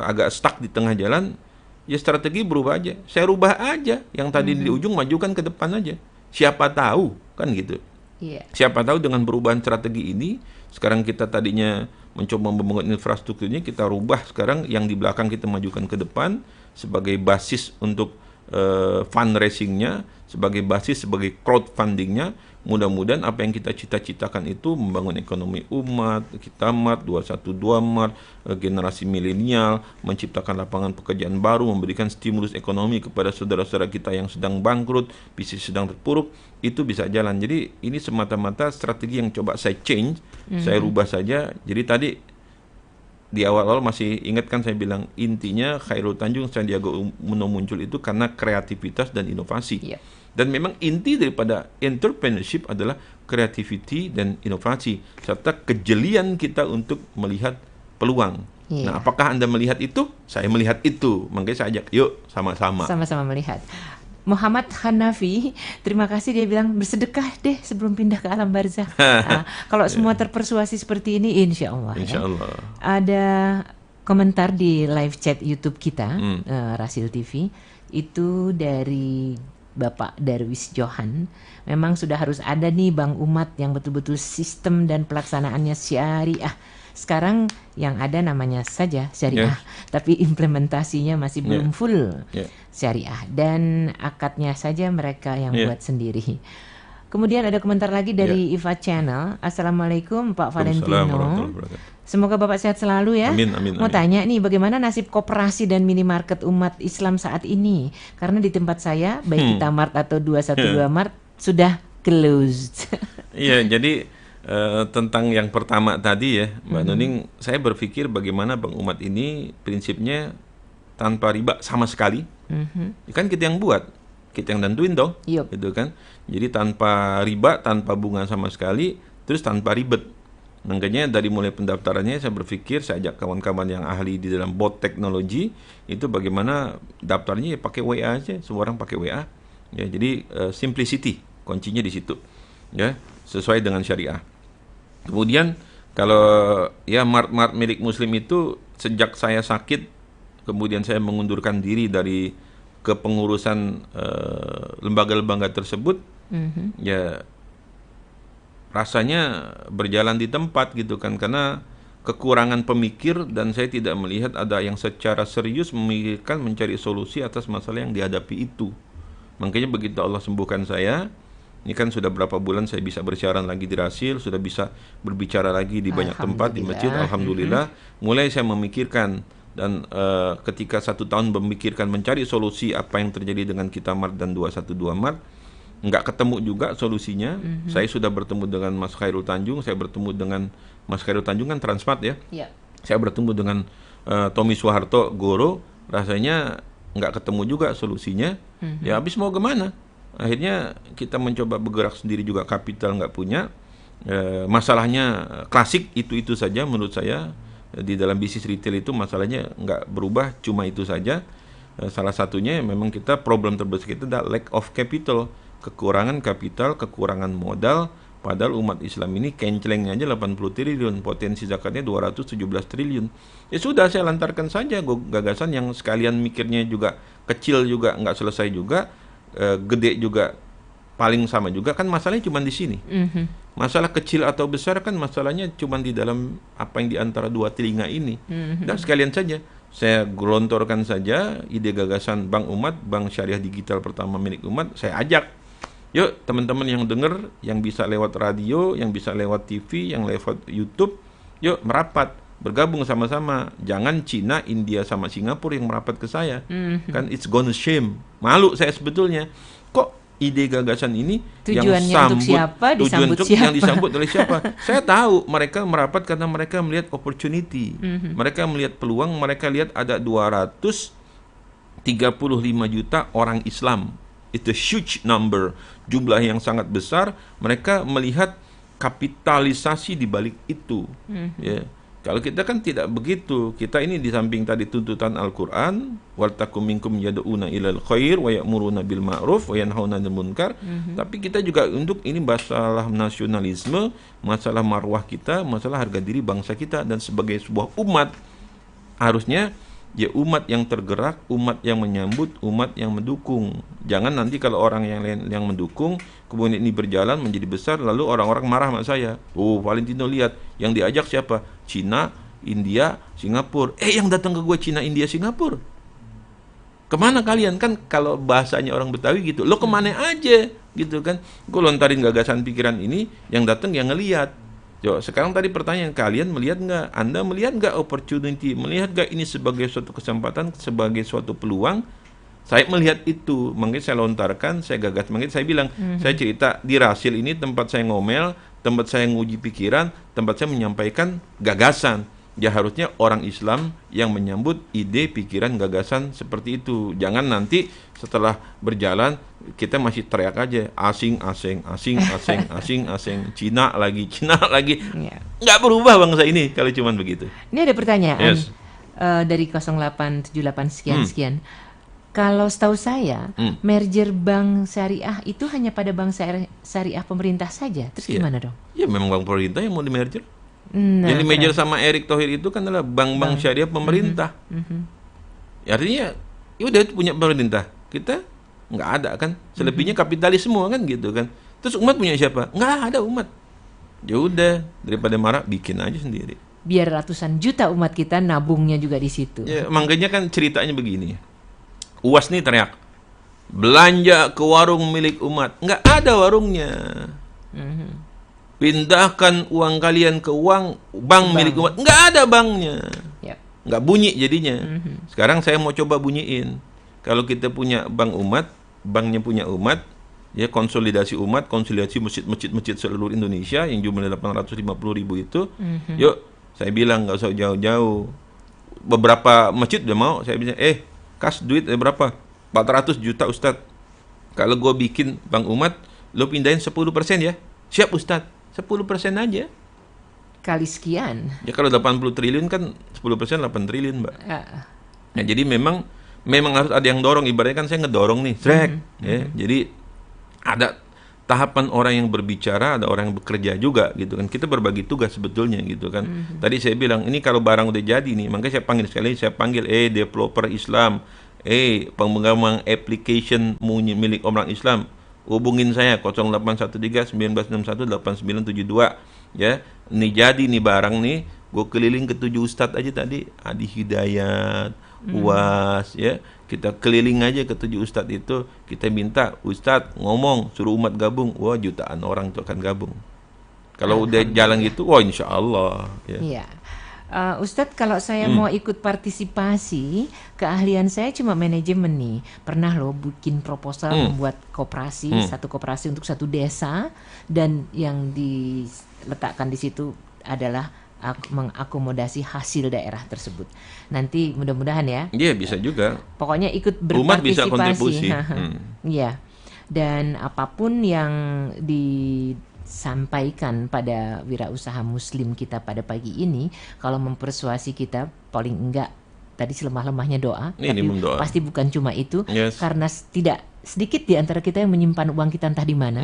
agak stuck di tengah jalan. Ya strategi berubah aja. Saya rubah aja. Yang tadi di ujung majukan ke depan aja. Siapa tahu, kan gitu. Siapa tahu dengan perubahan strategi ini, sekarang kita tadinya mencoba membangun infrastrukturnya, kita rubah sekarang yang di belakang kita majukan ke depan sebagai basis untuk fundraisingnya, sebagai basis, sebagai crowdfundingnya. Mudah-mudahan apa yang kita cita-citakan itu membangun ekonomi umat, kita Mat, 212 Mat, generasi milenial, menciptakan lapangan pekerjaan baru, memberikan stimulus ekonomi kepada saudara-saudara kita yang sedang bangkrut, bisnis sedang terpuruk, itu bisa jalan. Jadi ini semata-mata strategi yang coba saya change, saya rubah saja. Jadi tadi di awal-awal masih ingat kan saya bilang intinya Khairul Tanjung Sandiaga Uno muncul itu karena kreativitas dan inovasi. Dan memang inti daripada entrepreneurship adalah creativity dan inovasi, serta kejelian kita untuk melihat peluang. Nah, apakah Anda melihat itu? Saya melihat itu. Makanya saya ajak, yuk sama-sama. Sama-sama melihat. Muhammad Hanafi, terima kasih, dia bilang bersedekah deh sebelum pindah ke alam barzakh. Kalau semua terpersuasi seperti ini, insya Allah. Insya Allah. Ada komentar di live chat YouTube kita, Rasil TV, itu dari Bapak Darwis Johan. Memang sudah harus ada nih Bank Umat yang betul-betul sistem dan pelaksanaannya syariah. Sekarang yang ada namanya saja syariah, tapi implementasinya masih belum full syariah, dan akadnya saja mereka yang buat sendiri. Kemudian ada komentar lagi dari Iva Channel. Assalamualaikum Pak Valentino. Semoga Bapak sehat selalu ya. Amin, amin, Mau amin. tanya nih, bagaimana nasib koperasi dan minimarket umat Islam saat ini? Karena di tempat saya, baik Kita Mart atau 212 Mart sudah closed. Iya, jadi tentang yang pertama tadi ya, Mbak Nuning, saya berpikir bagaimana Bank Umat ini prinsipnya tanpa riba sama sekali. Kan kita yang buat, kita yang tentuin dong, gitu kan. Jadi tanpa riba, tanpa bunga sama sekali, terus tanpa ribet. Makanya dari mulai pendaftarannya saya berpikir, saya ajak kawan-kawan yang ahli di dalam bot teknologi, itu bagaimana daftarnya ya pakai WA aja, semua orang pakai WA. Ya, jadi simplicity, kuncinya di situ. Ya, sesuai dengan syariah. Kemudian kalau ya mart-mart milik muslim itu sejak saya sakit, kemudian saya mengundurkan diri dari kepengurusan lembaga-lembaga tersebut, ya rasanya berjalan di tempat gitu kan, karena kekurangan pemikir dan saya tidak melihat ada yang secara serius memikirkan mencari solusi atas masalah yang dihadapi itu. Makanya begitu Allah sembuhkan saya, ini kan sudah berapa bulan saya bisa bersiaran lagi di Rasil, sudah bisa berbicara lagi di banyak tempat, di masjid, alhamdulillah. Mulai saya memikirkan, dan ketika 1 tahun memikirkan mencari solusi apa yang terjadi dengan Kita Mart dan 212 Mart, nggak ketemu juga solusinya. Saya sudah bertemu dengan Mas Khairul Tanjung, saya bertemu dengan Mas Khairul Tanjung kan Transmart ya. Saya bertemu dengan Tommy Soeharto Goro, rasanya nggak ketemu juga solusinya. Ya habis mau kemana? Akhirnya kita mencoba bergerak sendiri juga, kapital nggak punya. Masalahnya klasik itu saja menurut saya. Di dalam bisnis retail itu masalahnya nggak berubah, cuma itu saja. Salah satunya memang kita problem terbesar kita adalah lack of capital, kekurangan kapital, kekurangan modal. Padahal umat Islam ini kencelengnya aja 80 triliun, potensi zakatnya 217 triliun. Ya sudah, saya lantarkan saja gagasan yang sekalian mikirnya juga kecil juga nggak selesai juga, gede juga paling sama juga, kan masalahnya cuma di sini. Masalah kecil atau besar kan masalahnya cuma di dalam apa yang di antara dua telinga ini. Dan sekalian saja saya gelontorkan saja ide gagasan Bank Umat, Bank Syariah Digital pertama milik umat, saya ajak. Yuk teman-teman yang dengar, yang bisa lewat radio, yang bisa lewat TV, yang lewat YouTube, yuk merapat, bergabung sama-sama. Jangan Cina, India sama Singapura yang merapat ke saya. Kan it's gonna shame. Malu saya sebetulnya. Kok ide gagasan ini tujuannya yang untuk siapa, disambut siapa? Yang disambut oleh siapa? Saya tahu mereka merapat karena mereka melihat opportunity. Mereka melihat peluang, mereka lihat ada 235 juta orang Islam. It's a huge number, jumlah yang sangat besar. Mereka melihat kapitalisasi di balik itu. Ya. Kalau kita kan tidak begitu. Kita ini di samping tadi tuntutan Al-Quran, wal takum minkum yad'una ilal khair wa ya'muruna bil ma'ruf wa yanhauna 'anil munkar. Tapi kita juga untuk ini masalah nasionalisme, masalah marwah kita, masalah harga diri bangsa kita, dan sebagai sebuah umat harusnya ya umat yang tergerak, umat yang menyambut, umat yang mendukung. Jangan nanti kalau orang yang lain yang mendukung, kemudian ini berjalan menjadi besar, lalu orang-orang marah sama saya. Oh, Valentino lihat, yang diajak siapa? Cina, India, Singapura. Yang datang ke gue Cina, India, Singapura. Kemana kalian? Kan kalau bahasanya orang Betawi gitu, lo kemana aja? Gitu kan. Gue lontarin gagasan pikiran ini, yang datang yang ngelihat. Yo, sekarang tadi pertanyaan, kalian melihat nggak? Anda melihat nggak opportunity? Melihat nggak ini sebagai suatu kesempatan, sebagai suatu peluang? Saya melihat itu, makanya saya lontarkan, saya gagas. Makanya saya bilang, saya cerita di Rasil ini tempat saya ngomel, tempat saya nguji pikiran, tempat saya menyampaikan gagasan. Ya harusnya orang Islam yang menyambut ide, pikiran, gagasan seperti itu. Jangan nanti setelah berjalan kita masih teriak aja asing, Cina lagi. Nggak berubah bangsa ini kalau cuman begitu. Ini ada pertanyaan dari 0878 sekian. Kalau setahu saya, merger bank syariah itu hanya pada bank syariah pemerintah saja. Terus gimana dong? Ya memang bank pemerintah yang mau di merger. Yang di merger sama Erick Thohir itu kan adalah bank-bank syariah pemerintah. Artinya, ya udah itu punya pemerintah. Kita nggak ada kan. Selebihnya kapitalis semua kan gitu kan. Terus umat punya siapa? Nggak ada umat. Ya udah, daripada marah bikin aja sendiri. biar ratusan juta umat kita nabungnya juga di situ. Ya, makanya kan ceritanya begini. UAS nih teriak, belanja ke warung milik umat. Nggak ada warungnya. Pindahkan uang kalian ke bank milik umat. Nggak ada banknya. Yap. Nggak bunyi jadinya. Sekarang saya mau coba bunyiin. Kalau kita punya bank umat, banknya punya umat, ya konsolidasi umat, konsolidasi masjid-masjid seluruh Indonesia yang jumlahnya 850.000 itu. Yuk, saya bilang nggak usah jauh-jauh. Beberapa masjid udah mau, saya bilang, kas duit berapa? 400 juta Ustadz. Kalau gue bikin bank umat, lo pindahin 10% ya. Siap Ustadz, 10% aja. Kali sekian. Ya kalau 80 triliun kan 10% 8 triliun, Mbak. Nah, jadi memang harus ada yang dorong. Ibaratnya kan saya ngedorong nih, ya. Jadi ada tahapan orang yang berbicara, ada orang yang bekerja juga gitu kan. Kita berbagi tugas sebetulnya gitu kan. Tadi saya bilang ini kalau barang udah jadi nih, makanya saya panggil sekali, developer Islam, pengembang application milik orang Islam, hubungin saya 0813-1961-8972 ya. Ini jadi nih barang nih, gue keliling ke 7 ustadz aja tadi, Adi Hidayat, UAS ya. Kita keliling aja ke 7 ustadz itu, kita minta ustadz ngomong, suruh umat gabung. Wah, jutaan orang itu akan gabung. Kalau udah jalan gitu, wah insya Allah ya. Iya. Ustadz, kalau saya mau ikut partisipasi, keahlian saya cuma manajemen nih. Pernah loh bikin proposal membuat koperasi, satu koperasi untuk satu desa, dan yang diletakkan di situ adalah mengakomodasi hasil daerah tersebut. Nanti mudah-mudahan ya. Iya, bisa juga. Pokoknya ikut berpartisipasi. Umat bisa kontribusi. Iya. Dan apapun yang disampaikan pada wirausaha muslim kita pada pagi ini, kalau mempersuasi kita, paling enggak tadi selemah-lemahnya doa, tapi doa. Pasti bukan cuma itu, Yes. karena tidak sedikit di antara kita yang menyimpan uang kita entah di mana.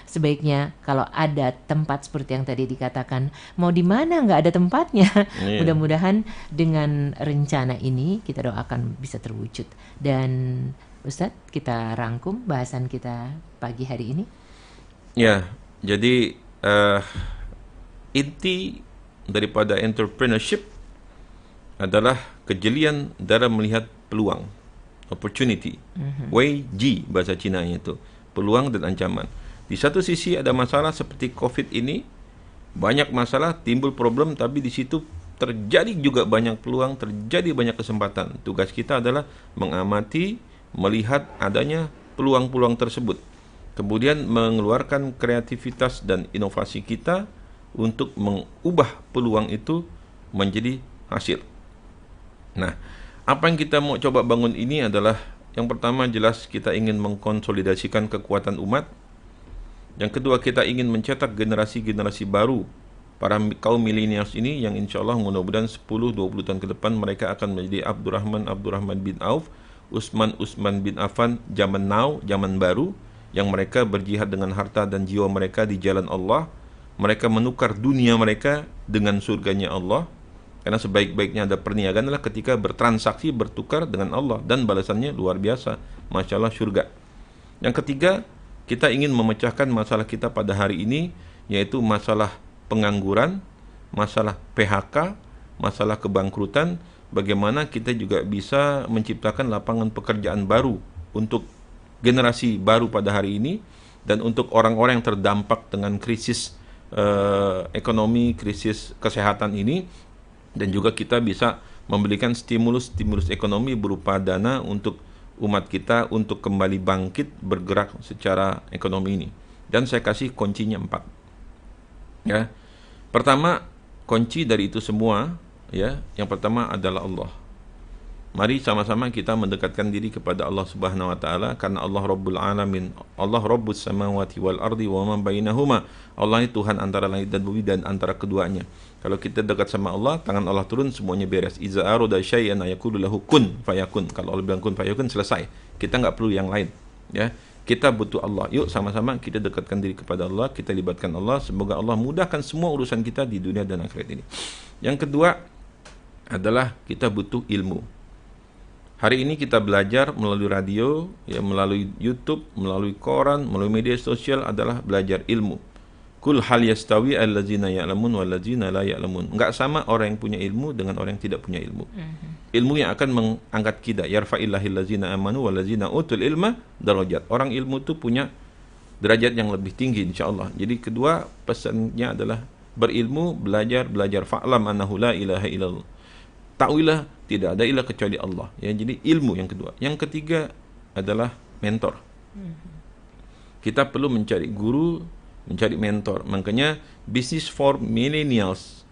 Sebaiknya kalau ada tempat seperti yang tadi dikatakan, mau di mana nggak ada tempatnya. Mudah-mudahan dengan rencana ini kita doakan bisa terwujud. Dan Ustadz, kita rangkum bahasan kita pagi hari ini. Ya, jadi inti daripada entrepreneurship adalah kejelian dalam melihat peluang, opportunity. Wei Ji bahasa Cina-nya itu, peluang dan ancaman. Di satu sisi ada masalah seperti COVID ini, banyak masalah, timbul problem, tapi di situ terjadi juga banyak peluang, terjadi banyak kesempatan. Tugas kita adalah mengamati, melihat adanya peluang-peluang tersebut. Kemudian mengeluarkan kreativitas dan inovasi kita untuk mengubah peluang itu menjadi hasil. Nah, apa yang kita mau coba bangun ini adalah, yang pertama jelas kita ingin mengkonsolidasikan kekuatan umat. Yang kedua, kita ingin mencetak generasi-generasi baru, para kaum milenials ini yang insya Allah mudah-mudahan 10-20 tahun ke depan mereka akan menjadi Abdurrahman bin Auf, Utsman bin Affan zaman now, zaman baru, yang mereka berjihad dengan harta dan jiwa mereka di jalan Allah. Mereka menukar dunia mereka dengan surganya Allah. Karena sebaik-baiknya ada perniagaan adalah ketika bertransaksi, bertukar dengan Allah, dan balasannya luar biasa, Masya Allah, surga. Yang ketiga, kita ingin memecahkan masalah kita pada hari ini, yaitu masalah pengangguran, masalah PHK, masalah kebangkrutan. Bagaimana kita juga bisa menciptakan lapangan pekerjaan baru untuk generasi baru pada hari ini, dan untuk orang-orang yang terdampak dengan krisis ekonomi, krisis kesehatan ini. Dan juga kita bisa memberikan stimulus ekonomi berupa dana untuk umat kita untuk kembali bangkit bergerak secara ekonomi ini. Dan saya kasih kuncinya 4. Ya. Pertama, kunci dari itu semua, ya, yang pertama adalah Allah. Mari sama-sama kita mendekatkan diri kepada Allah Subhanahu wa taala, karena Allah Rabbul Alamin, Allah Rabbus samawati wal ardi wa ma bainahuma. Allah itu Tuhan antara langit dan bumi dan antara keduanya. Kalau kita dekat sama Allah, tangan Allah turun, semuanya beres. Iza arada syai'an yaqulu lahu kun fayakun. Kalau Allah bilang kun fayakun, selesai. Kita nggak perlu yang lain, ya. Kita butuh Allah. Yuk sama-sama kita dekatkan diri kepada Allah, kita libatkan Allah. Semoga Allah mudahkan semua urusan kita di dunia dan akhirat ini. Yang kedua adalah kita butuh ilmu. Hari ini kita belajar melalui radio, ya, melalui YouTube, melalui koran, melalui media sosial adalah belajar ilmu. Kul hal yastawi allazina ya'lamun wallazina la ya'lamun. Enggak sama orang yang punya ilmu dengan orang yang tidak punya ilmu. Ilmu yang akan mengangkat kita. Yarfa'illahil ladzina amanu wallazina utul ilma darajat. Orang ilmu itu punya derajat yang lebih tinggi insyaallah. Jadi kedua pesannya adalah berilmu, belajar fa'lam annahu la ilaha illallah. Ta'wilah tidak ada ilah kecuali Allah. Ya, jadi ilmu yang kedua. Yang ketiga adalah mentor. Kita perlu mencari guru, mencari mentor. Makanya Business for Millennials,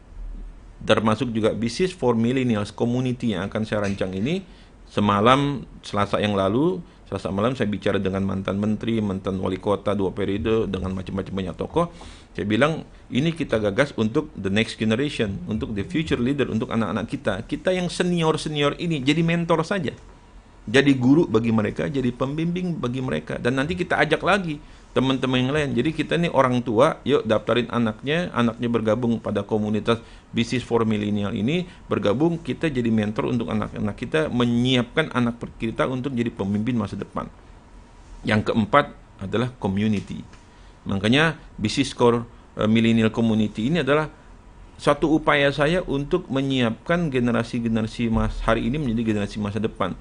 termasuk juga Business for Millennials community yang akan saya rancang ini. Semalam Selasa yang lalu, Selasa malam saya bicara dengan mantan menteri, mantan wali kota 2 periode, dengan macam-macam banyak tokoh. Saya bilang ini kita gagas untuk the next generation, untuk the future leader, untuk anak-anak kita. Kita yang senior-senior ini jadi mentor saja. Jadi guru bagi mereka, jadi pembimbing bagi mereka. Dan nanti kita ajak lagi teman-teman yang lain. Jadi kita ini orang tua, yuk daftarin anaknya bergabung pada komunitas Business for Millennial ini, bergabung, kita jadi mentor untuk anak-anak kita, menyiapkan anak kita untuk jadi pemimpin masa depan. Yang keempat adalah community. Makanya Business for Millennial Community ini adalah satu upaya saya untuk menyiapkan generasi-generasi hari ini menjadi generasi masa depan.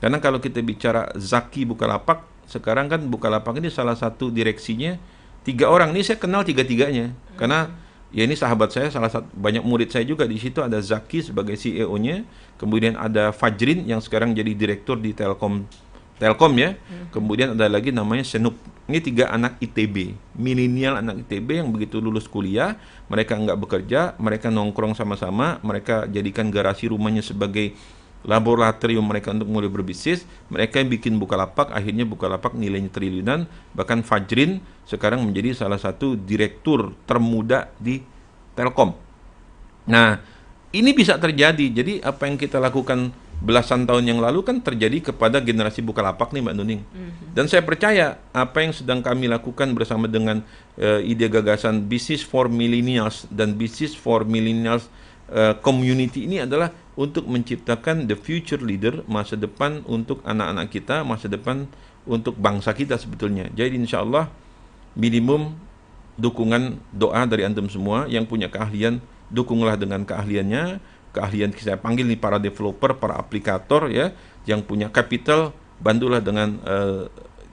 Karena kalau kita bicara Zaki Bukalapak, sekarang kan Bukalapak ini salah satu direksinya 3 orang. Ini saya kenal 3-3-nya. Karena ya ini sahabat saya, salah satu banyak murid saya juga di situ. Ada Zaki sebagai CEO-nya, kemudian ada Fajrin yang sekarang jadi direktur di Telkom ya. Kemudian ada lagi namanya Senup. Ini 3 anak ITB, milenial anak ITB yang begitu lulus kuliah, mereka nggak bekerja, mereka nongkrong sama-sama, mereka jadikan garasi rumahnya sebagai laboratorium mereka untuk mulai berbisnis. Mereka yang bikin Bukalapak, akhirnya Bukalapak nilainya triliunan. Bahkan Fajrin sekarang menjadi salah satu direktur termuda di Telkom. Nah, ini bisa terjadi. Jadi apa yang kita lakukan belasan tahun yang lalu kan terjadi kepada generasi Bukalapak nih Mbak Nuning. Dan saya percaya apa yang sedang kami lakukan bersama dengan ide gagasan Business for Millennials dan Business for Millennials community ini adalah untuk menciptakan the future leader, masa depan untuk anak-anak kita, masa depan untuk bangsa kita sebetulnya. Jadi insya Allah minimum dukungan doa dari antum semua yang punya keahlian, dukunglah dengan keahliannya. Keahlian saya panggil nih para developer, para aplikator ya, yang punya capital, bantulah dengan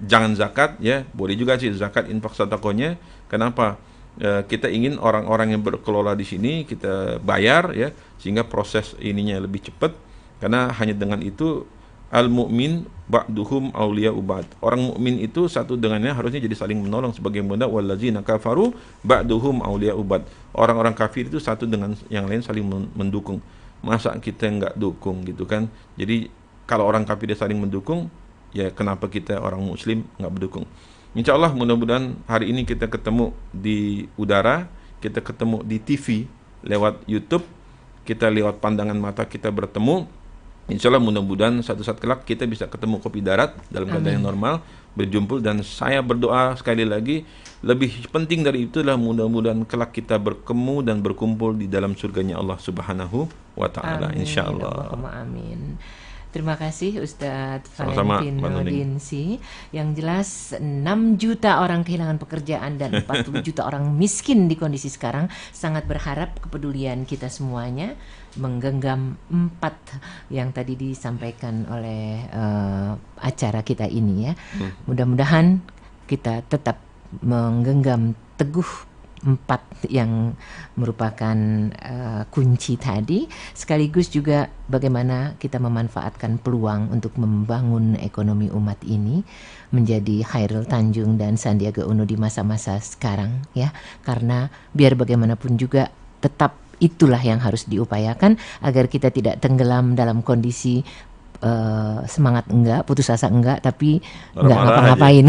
jangan zakat ya, boleh juga sih zakat infak sedekahnya. Kenapa? Kita ingin orang-orang yang berkelola di sini kita bayar ya, sehingga proses ininya lebih cepat. Karena hanya dengan itu al-mu'min ba'duhum awliya'u ba'd. Orang mukmin itu satu dengannya harusnya jadi saling menolong, sebagaimana wallazina kafaru ba'duhum awliya'u ba'd. Orang-orang kafir itu satu dengan yang lain saling mendukung. Masa kita enggak dukung gitu kan? Jadi kalau orang kafir dia saling mendukung, ya kenapa kita orang muslim enggak berdukung? Insya Allah mudah-mudahan hari ini kita ketemu di udara, kita ketemu di TV lewat YouTube, kita lewat pandangan mata kita bertemu. Insya Allah mudah-mudahan satu saat kelak kita bisa ketemu kopi darat dalam keadaan yang normal, berjumpa. Dan saya berdoa sekali lagi, lebih penting dari itu adalah mudah-mudahan kelak kita bertemu dan berkumpul di dalam surganya Allah Subhanahu wa Ta'ala. Insya Allah. Amin. Terima kasih Ustadz Sama-sama, Valentino Dinsi. Yang jelas 6 juta orang kehilangan pekerjaan dan 40 juta orang miskin di kondisi sekarang. Sangat berharap kepedulian kita semuanya menggenggam 4 yang tadi disampaikan oleh acara kita ini ya. Mudah-mudahan kita tetap menggenggam teguh 4 yang merupakan kunci tadi, sekaligus juga bagaimana kita memanfaatkan peluang untuk membangun ekonomi umat ini menjadi Khairul Tanjung dan Sandiaga Uno di masa-masa sekarang ya. Karena biar bagaimanapun juga tetap itulah yang harus diupayakan agar kita tidak tenggelam dalam kondisi semangat enggak, putus asa enggak, tapi enggak ngapa-ngapain.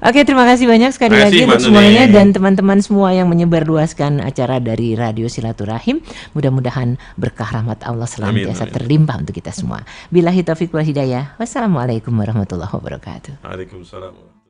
Oke, terima kasih banyak sekali lagi untuk semuanya dan teman-teman semua yang menyebarluaskan acara dari Radio Silaturahim. Mudah-mudahan berkah rahmat Allah senantiasa terlimpah untuk kita semua. Billahi taufiq wal hidayah. Wassalamualaikum warahmatullahi wabarakatuh. Waalaikumsalam.